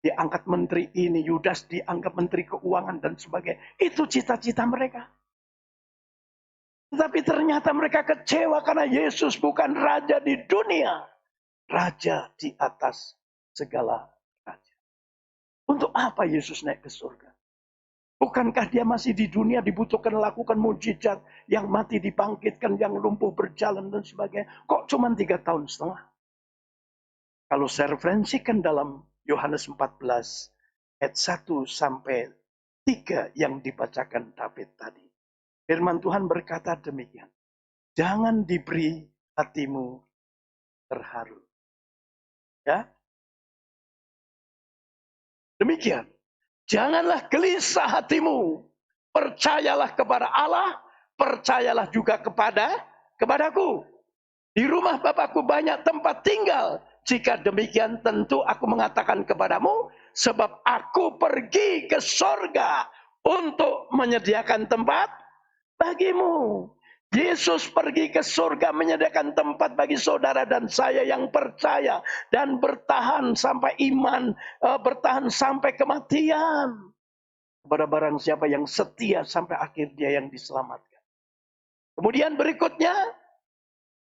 D: Diangkat menteri ini, Yudas diangkat menteri keuangan dan sebagainya. Itu cita-cita mereka. Tetapi ternyata mereka kecewa karena Yesus bukan raja di dunia. Raja di atas segala raja. Untuk apa Yesus naik ke surga? Bukankah dia masih di dunia dibutuhkan lakukan mujizat, yang mati dibangkitkan, yang lumpuh berjalan dan sebagainya. Kok cuma 3,5 tahun? Kalau saya referensikan dalam Yohanes 14 ayat 1 sampai 3 yang dibacakan David tadi. Firman Tuhan berkata demikian. Jangan diberi hatimu terharu. Ya. Demikian. Janganlah gelisah hatimu. Percayalah kepada Allah. Percayalah juga kepadaku. Di rumah Bapakku banyak tempat tinggal. Jika demikian tentu aku mengatakan kepadamu. Sebab aku pergi ke sorga. Untuk menyediakan tempat bagimu. Yesus pergi ke surga menyediakan tempat bagi saudara dan saya yang percaya dan bertahan sampai iman, bertahan sampai kematian. Kepada barang siapa yang setia sampai akhir, dia yang diselamatkan. Kemudian berikutnya,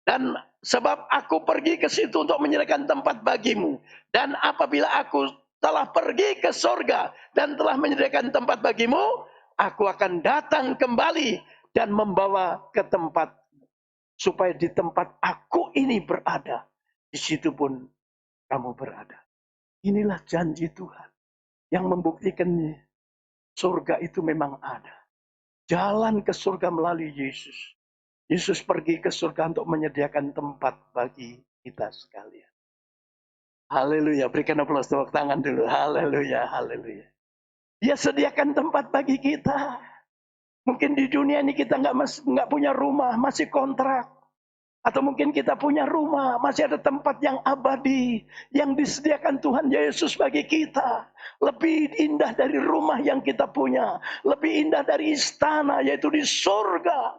D: dan sebab aku pergi ke situ untuk menyediakan tempat bagimu. Dan apabila aku telah pergi ke sorga dan telah menyediakan tempat bagimu, aku akan datang kembali dan membawa ke tempat, supaya di tempat aku ini berada, di situ pun kamu berada. Inilah janji Tuhan yang membuktikan surga itu memang ada. Jalan ke surga melalui Yesus. Yesus pergi ke surga untuk menyediakan tempat bagi kita sekalian. Haleluya. Berikan aplaus, tepuk tangan dulu. Haleluya, haleluya. Dia sediakan tempat bagi kita. Mungkin di dunia ini kita nggak punya rumah, masih kontrak. Atau mungkin kita punya rumah, masih ada tempat yang abadi, yang disediakan Tuhan Yesus bagi kita. Lebih indah dari rumah yang kita punya. Lebih indah dari istana, yaitu di surga.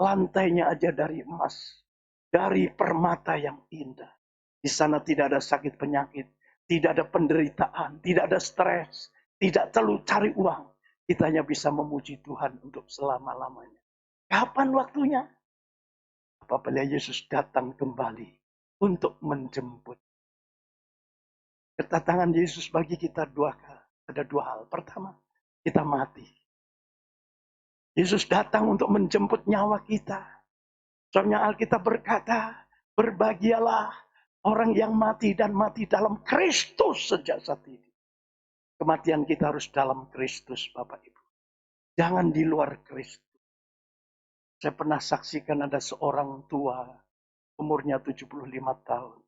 D: Lantainya aja dari emas. Dari permata yang indah. Di sana tidak ada sakit penyakit. Tidak ada penderitaan. Tidak ada stres. Tidak terlalu cari uang. Kita hanya bisa memuji Tuhan untuk selama-lamanya. Kapan waktunya? Apabila Yesus datang kembali untuk menjemput. Kedatangan Yesus bagi kita ada dua hal. Pertama, kita mati. Yesus datang untuk menjemput nyawa kita. Soalnya Alkitab berkata, berbahagialah orang yang mati dan mati dalam Kristus sejak saat ini. Kematian kita harus dalam Kristus, Bapak Ibu. Jangan di luar Kristus. Saya pernah saksikan ada seorang tua, umurnya 75 tahun.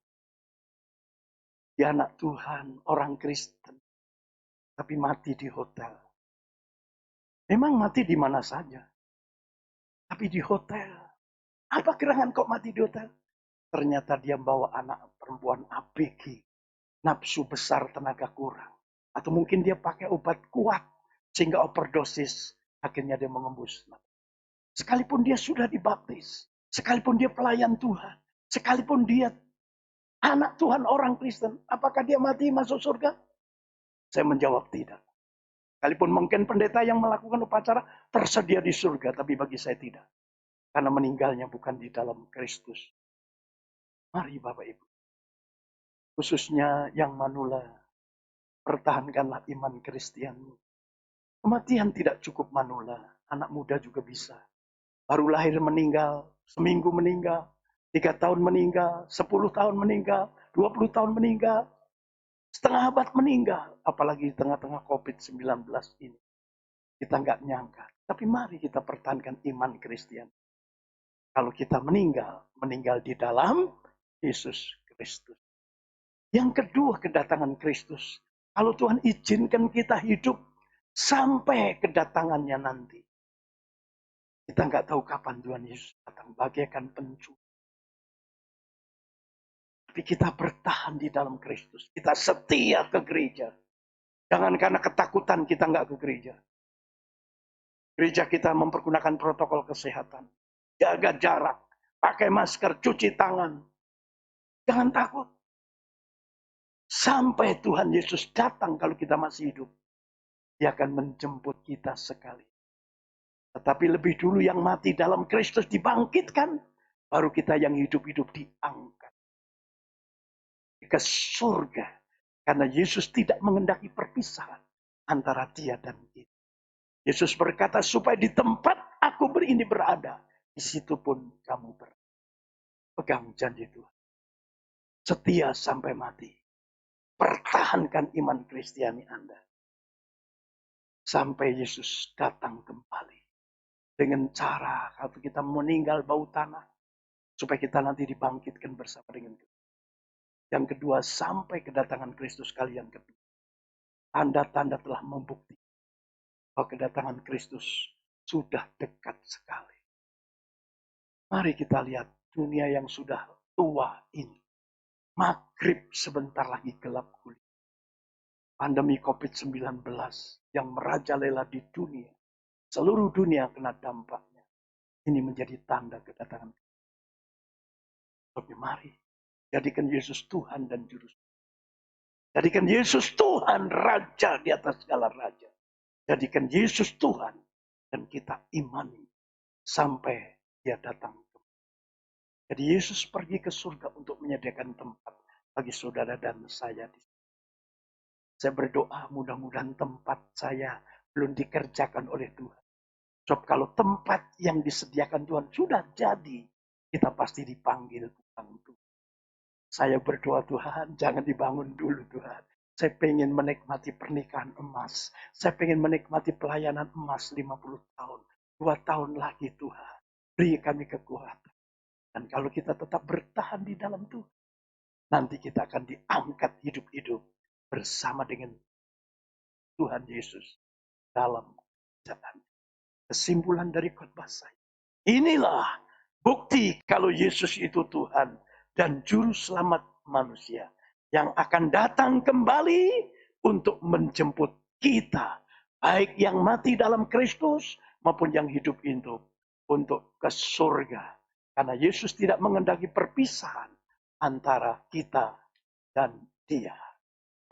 D: Dia anak Tuhan, orang Kristen. Tapi mati di hotel. Memang mati di mana saja. Tapi di hotel. Apa gerangan kok mati di hotel? Ternyata dia bawa anak perempuan ABG. Nafsu besar, tenaga kurang. Atau mungkin dia pakai obat kuat. Sehingga overdosis. Akhirnya dia mengembus. Sekalipun dia sudah dibaptis. Sekalipun dia pelayan Tuhan. Sekalipun dia anak Tuhan orang Kristen. Apakah dia mati masuk surga? Saya menjawab tidak. Sekalipun mungkin pendeta yang melakukan upacara tersedia di surga. Tapi bagi saya tidak. Karena meninggalnya bukan di dalam Kristus. Mari Bapak Ibu. Khususnya yang manula. Pertahankanlah iman Kristianmu. Kematian tidak cukup manula. Anak muda juga bisa. Baru lahir meninggal, seminggu meninggal, 3 tahun meninggal, 10 tahun meninggal, 20 tahun meninggal, setengah abad meninggal. Apalagi di tengah-tengah COVID-19 ini. Kita nggak nyangka. Tapi mari kita pertahankan iman Kristian. Kalau kita meninggal di dalam Yesus Kristus. Yang kedua, kedatangan Kristus. Kalau Tuhan izinkan kita hidup sampai kedatangannya nanti. Kita nggak tahu kapan Tuhan Yesus datang, bagaikan pencuri. Tapi kita bertahan di dalam Kristus. Kita setia ke gereja. Jangan karena ketakutan kita nggak ke gereja. Gereja kita mempergunakan protokol kesehatan. Jaga jarak, pakai masker, cuci tangan. Jangan takut. Sampai Tuhan Yesus datang kalau kita masih hidup. Dia akan menjemput kita sekali. Tetapi lebih dulu yang mati dalam Kristus dibangkitkan. Baru kita yang hidup-hidup diangkat. Ke surga. Karena Yesus tidak mengendaki perpisahan antara dia dan kita. Yesus berkata supaya di tempat aku ini berada. Di situ pun kamu berada. Pegang janji Tuhan. Setia sampai mati. Pertahankan iman Kristiani Anda. Sampai Yesus datang kembali. Dengan cara kalau kita meninggal bau tanah. Supaya kita nanti dibangkitkan bersama dengan Kristus. Yang kedua, sampai kedatangan Kristus kali yang kedua. Tanda-tanda telah membuktikan bahwa kedatangan Kristus sudah dekat sekali. Mari kita lihat dunia yang sudah tua ini. Maghrib sebentar lagi gelap gulita. Pandemi COVID-19 yang merajalela di dunia. Seluruh dunia kena dampaknya. Ini menjadi tanda kedatangan. Mari jadikan Yesus Tuhan dan Juru Selamat. Jadikan Yesus Tuhan Raja di atas segala raja. Jadikan Yesus Tuhan dan kita imani sampai dia datang. Jadi Yesus pergi ke surga untuk menyediakan tempat bagi saudara dan saya. Saya berdoa mudah-mudahan tempat saya belum dikerjakan oleh Tuhan. Sebab kalau tempat yang disediakan Tuhan sudah jadi, kita pasti dipanggil pulang Tuhan. Saya berdoa, Tuhan jangan dibangun dulu Tuhan. Saya pengen menikmati pernikahan emas. Saya pengen menikmati pelayanan emas 50 tahun. 2 tahun lagi Tuhan. Beri kami kekuatan. Dan kalau kita tetap bertahan di dalam Tuhan, nanti kita akan diangkat hidup-hidup bersama dengan Tuhan Yesus dalam kerajaan. Kesimpulan dari khotbah saya. Inilah bukti kalau Yesus itu Tuhan dan juru selamat manusia yang akan datang kembali untuk menjemput kita. Baik yang mati dalam Kristus maupun yang hidup untuk ke surga. Karena Yesus tidak mengendaki perpisahan antara kita dan dia.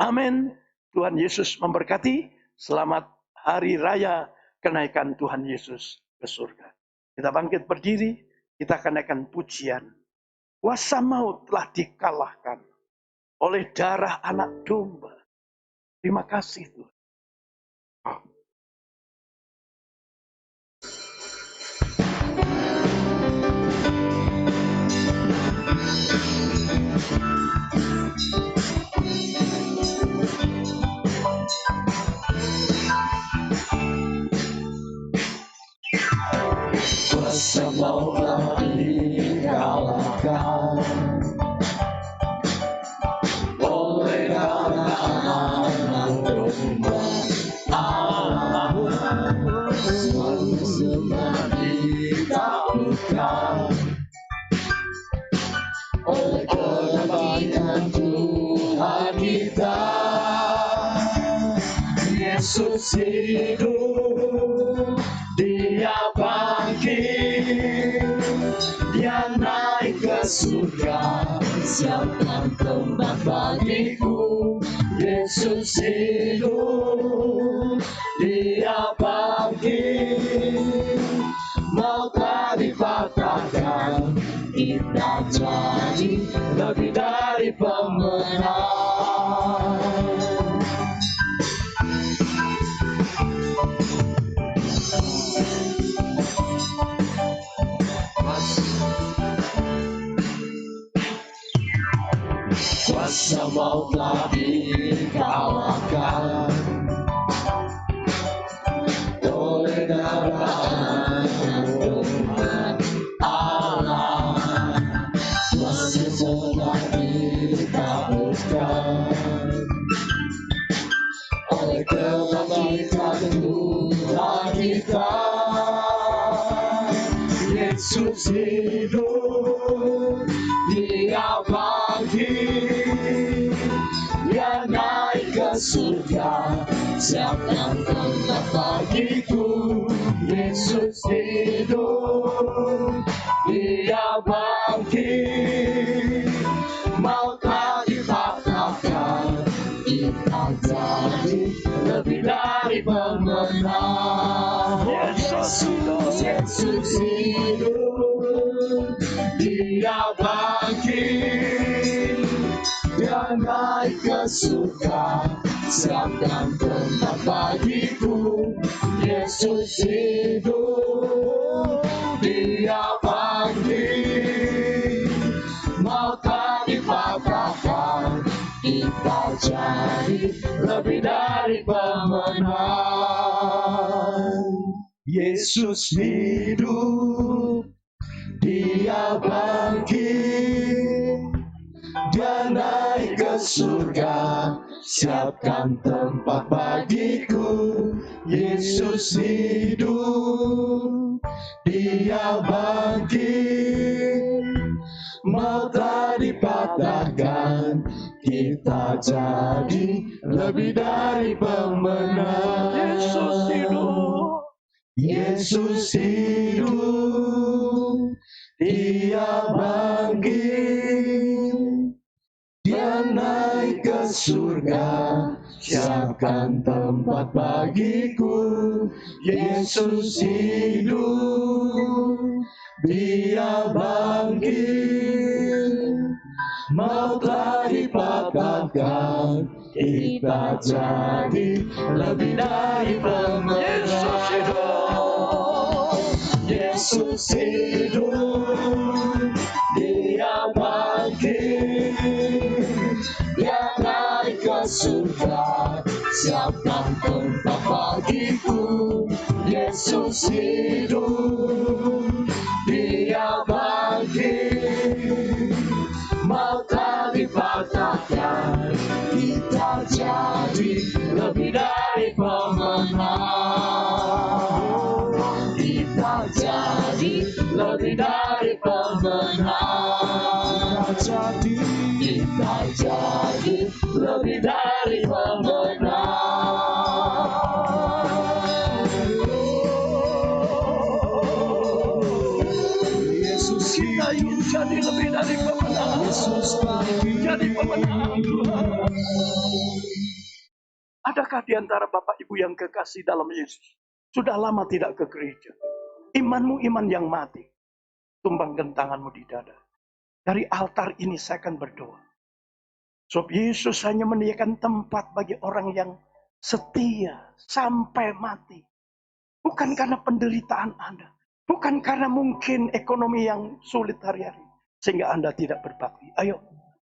D: Amin. Tuhan Yesus memberkati. Selamat hari raya kenaikan Tuhan Yesus ke surga. Kita bangkit berdiri. Kita akan naikkan pujian. Kuasa maut telah dikalahkan oleh darah anak domba. Terima kasih Tuhan.
C: Kuasa maut telah dikalahkan oleh darah anak domba Allah. Semua ditaklukkan oleh kebaikan Tuhan kita. Yesus hidup, dia bangkit, dia naik ke surga, siapkan tempat bagiku. Yesus hidup, dia bangkit, maut telah dipatahkan, kita jadi lebih dari pemenang. Kuasa maut telah dikalahkan oleh darah domba Allah. Kuasa telah ditaklukkan oleh kebangkitan Tuhan kita. Yesus hidup, dia bangkit, dia naik ke surga, siapkan tempat bagiku. Yesus hidup, dia bangkit, maut telah dipatahkan, kita jadi lebih dari pemenang. Yesus hidup, dia bangkit, dia naik ke surga, siapkan tempat bagiku. Yesus hidup, dia bangkit, maut telah dipatahkan, kita jadi lebih dari pemenang. Yesus hidup, dia bangkit, dia naik ke surga, siapkan tempat bagiku. Yesus hidup, dia bangkit, maut telah dipatahkan, kita jadi lebih dari pemenang. Yesus hidup, Yesus hidup, dia bangkit, dia naik ke surga, siapkan tempat bagiku. Yesus hidup, Dia bangkit, maut telah dipatahkan, kita jadi lebih dari pemenang. Yesus hidup, Dia bangkit, Dia naik ke surga, siapkan tempat bagiku. Yesus hidup, Dia bangkit, maut telah dipatahkan, kita jadi lebih dari pemenang. Kita jadi lebih dari pemenang. Kita jadi lebih dari pemenang. Yesus kita ingin jadi lebih dari pemenang. Yesus jadi pemenang Tuhan. Adakah di antara Bapak Ibu yang kekasih dalam Yesus sudah lama tidak ke gereja? Imanmu iman yang mati. Tumbangkan tanganmu di dada. Dari altar ini saya akan berdoa. Sebab Yesus hanya menyediakan tempat bagi orang yang setia sampai mati. Bukan karena penderitaan Anda. Bukan karena mungkin ekonomi yang sulit hari-hari. Sehingga Anda tidak berbakti. Ayo,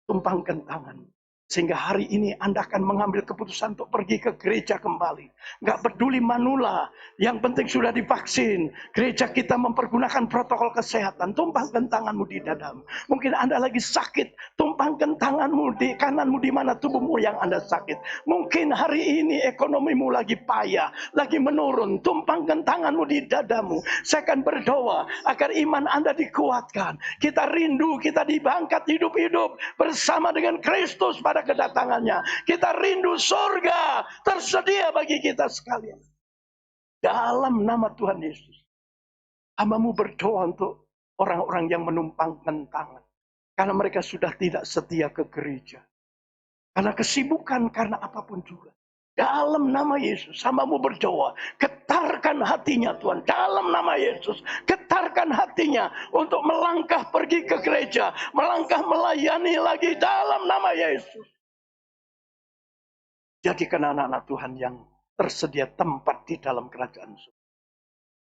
C: tumpangkan tangan. Sehingga hari ini Anda akan mengambil keputusan untuk pergi ke gereja kembali. Nggak peduli manula. Yang penting sudah divaksin. Gereja kita mempergunakan protokol kesehatan. Tumpangkan tanganmu di dadamu. Mungkin Anda lagi sakit. Tumpangkan tanganmu di kananmu di mana tubuhmu yang Anda sakit. Mungkin hari ini ekonomimu lagi payah. Lagi menurun. Tumpangkan tanganmu di dadamu. Saya akan berdoa agar iman Anda dikuatkan. Kita rindu, kita dibangkat hidup-hidup bersama dengan Kristus pada kedatangannya. Kita rindu surga tersedia bagi kita sekalian. Dalam nama Tuhan Yesus. Hamba-Mu berdoa untuk orang-orang yang menumpangkan tangan. Karena mereka sudah tidak setia ke gereja. Karena kesibukan, karena apapun juga. Dalam nama Yesus, hamba-Mu berdoa. Getarkan hatinya Tuhan. Dalam nama Yesus. Getarkan hatinya untuk melangkah pergi ke gereja. Melangkah melayani lagi dalam nama Yesus. Jadikan anak-anak Tuhan yang tersedia tempat di dalam kerajaan surga.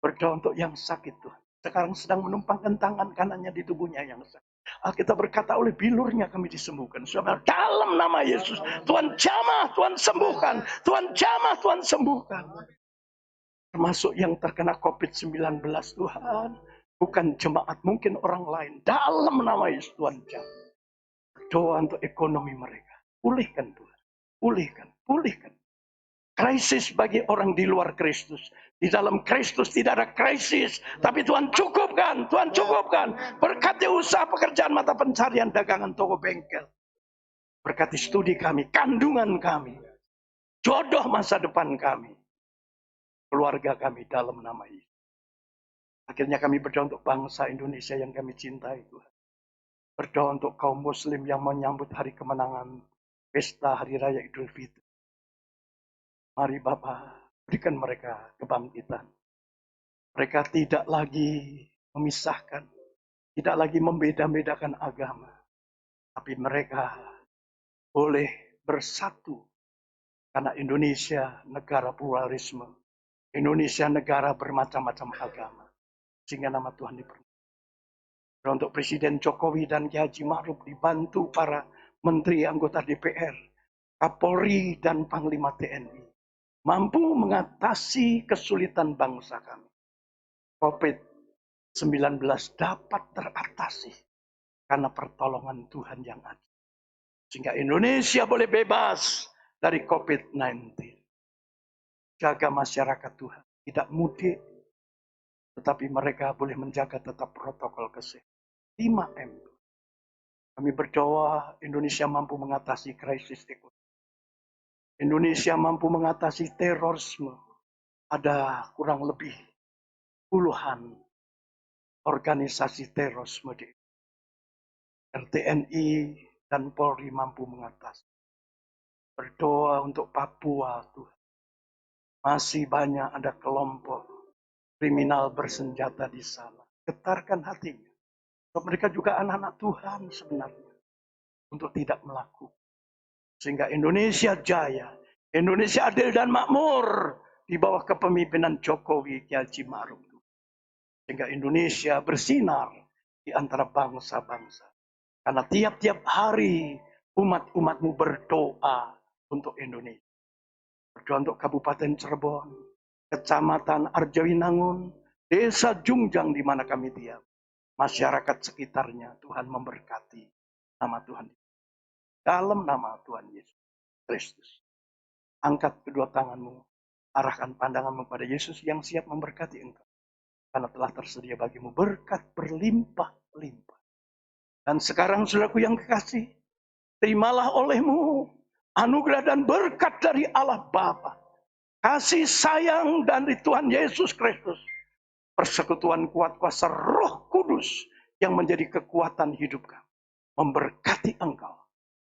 C: Berdoa untuk yang sakit Tuhan. Sekarang sedang menumpangkan tangan kanannya di tubuhnya yang sakit. Alkitab berkata oleh bilurnya kami disembuhkan. Saudara, dalam nama Yesus. Tuhan jamah, Tuhan sembuhkan. Tuhan jamah, Tuhan sembuhkan. Termasuk yang terkena COVID-19 Tuhan. Bukan jemaat, mungkin orang lain. Dalam nama Yesus Tuhan jamah. Berdoa untuk ekonomi mereka. Pulihkan Tuhan. Pulihkan. Pulihkan. Krisis bagi orang di luar Kristus. Di dalam Kristus tidak ada krisis. Tapi Tuhan cukupkan. Tuhan cukupkan. Berkati usaha pekerjaan mata pencarian dagangan toko bengkel. Berkati studi kami. Kandungan kami. Jodoh masa depan kami. Keluarga kami dalam nama Yesus. Akhirnya kami berdoa untuk bangsa Indonesia yang kami cintai Tuhan. Berdoa untuk kaum muslim yang menyambut hari kemenangan. Pesta Hari Raya Idul Fitri. Mari Bapa, berikan mereka kebangkitan. Mereka tidak lagi memisahkan, tidak lagi membeda-bedakan agama. Tapi mereka boleh bersatu. Karena Indonesia negara pluralisme. Indonesia negara bermacam-macam agama. Sehingga nama Tuhan dipermuliakan. Untuk Presiden Jokowi dan Kiai Haji Ma'ruf dibantu para menteri anggota DPR, Kapolri dan Panglima TNI. Mampu mengatasi kesulitan bangsa kami. COVID-19 dapat teratasi karena pertolongan Tuhan yang ada. Sehingga Indonesia boleh bebas dari COVID-19. Jaga masyarakat Tuhan. Tidak mudik. Tetapi mereka boleh menjaga tetap protokol kesehatan. 5M. Kami berdoa Indonesia mampu mengatasi krisis ekonomi. Indonesia mampu mengatasi terorisme. Ada kurang lebih puluhan organisasi terorisme di TNI dan Polri mampu mengatasi. Berdoa untuk Papua, Tuhan. Masih banyak ada kelompok kriminal bersenjata di sana. Getarkan hatinya. Mereka juga anak-anak Tuhan sebenarnya. Untuk tidak melakukan. Sehingga Indonesia jaya. Indonesia adil dan makmur. Di bawah kepemimpinan Jokowi Kiai Haji Ma'ruf. Sehingga Indonesia bersinar di antara bangsa-bangsa. Karena tiap-tiap hari umat-umatmu berdoa untuk Indonesia. Berdoa untuk Kabupaten Cirebon, Kecamatan Arjawinangun, Desa Jungjang di mana kami diam. Masyarakat sekitarnya Tuhan memberkati nama Tuhan. Dalam nama Tuhan Yesus Kristus. Angkat kedua tanganmu, arahkan pandanganmu pada Yesus yang siap memberkati engkau. Karena telah tersedia bagimu berkat berlimpah-limpah. Dan sekarang saudaraku yang kekasih, terimalah olehmu anugerah dan berkat dari Allah Bapa. Kasih sayang dari Tuhan Yesus Kristus. Persekutuan kuat kuasa Roh Kudus yang menjadi kekuatan hidup kami. Memberkati engkau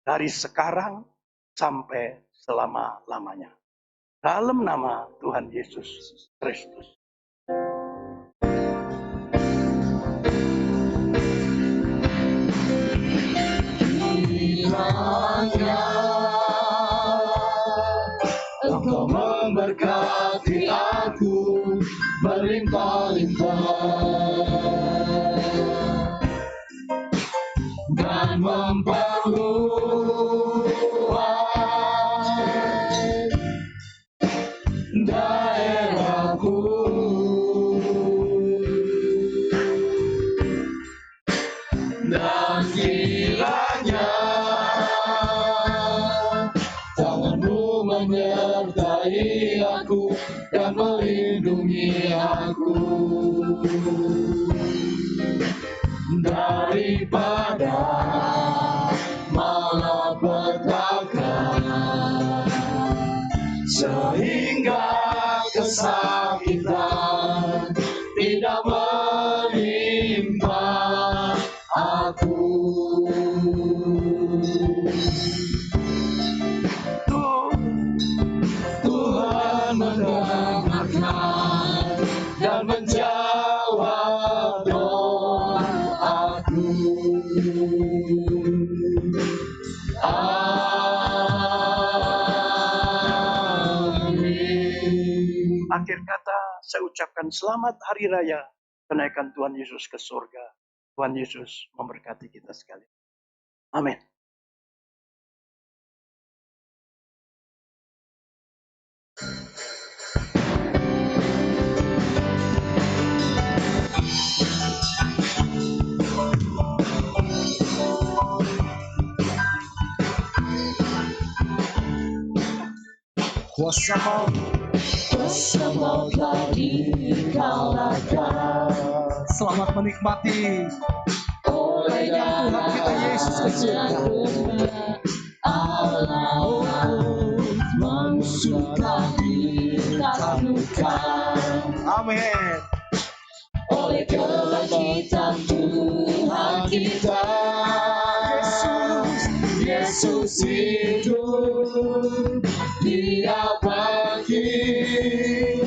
C: dari sekarang sampai selama-lamanya. Dalam nama Tuhan Yesus Kristus.
E: Engkau memberkati aku berlimpah-limpah dan memperluas daerahku. Dan kiranya tanganmu menyertai aku dan melindungi aku daripada malapetaka, sehingga kesakitan tidak menimpa aku. Tuhan mendengarkan dan menjawab doaku. Amin.
C: Akhir kata, saya ucapkan selamat hari raya kenaikan Tuhan Yesus ke surga. Tuhan Yesus memberkati kita sekalian. Amin.
B: Kuasa maut
E: telah dikalahkan.
B: Selamat menikmati
E: Oleh
B: Tuhan kita Yesus ke surga.
E: Allah musuh telah ditaklukkan.
B: Amin.
E: Oleh kebangkitan Tuhan kita, Yesus hidup. Dia bangkit,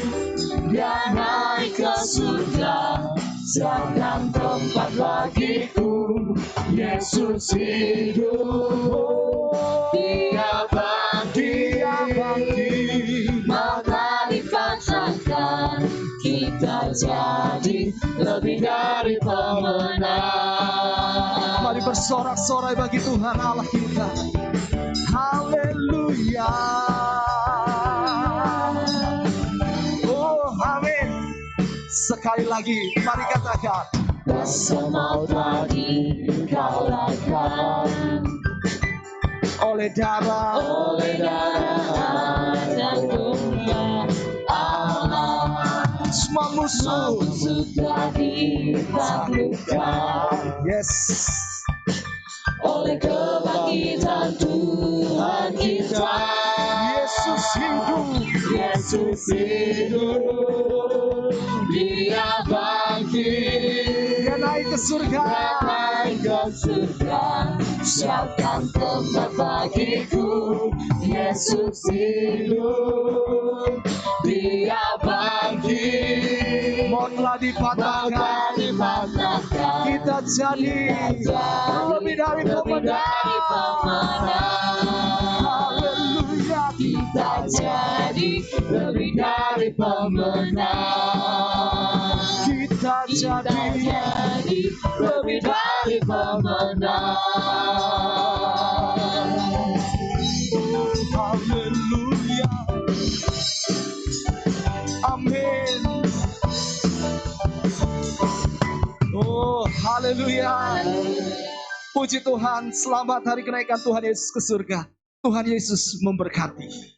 E: dia naik ke surga, siapkan tempat bagiku. Yesus hidup, dia bangkit, maka dikatakan kita jadi lebih dari pemenang.
B: Mari bersorak-sorai bagi Tuhan Allah kita. Haleluya. Oh, amin. Sekali lagi, mari katakan.
E: Kuasa maut telah dikalahkan
B: Oleh darah
E: dan darah Allah.
B: semua musuh
E: Sudah ditaklukkan.
B: Yes.
E: Oleh kebangkitan Tuhan kita,
B: Yesus hidup.
E: Yesus hidup. Dia bangkit,
B: Dia naik naik ke surga.
E: naik ke surga, siapkan tempat bagiku. Yesus hidup, Dia bangkit.
B: Maut telah dipatahkan, kita jadi lebih dari pemenang. Haleluya,
E: Kita jadi lebih dari pemenang.
B: kita
E: Kita
B: jadi
E: jadi lebih dari pemenang.
B: haleluya. Amin. Oh, haleluya. Puji Tuhan, selamat hari kenaikan Tuhan Yesus ke surga. Tuhan Yesus memberkati.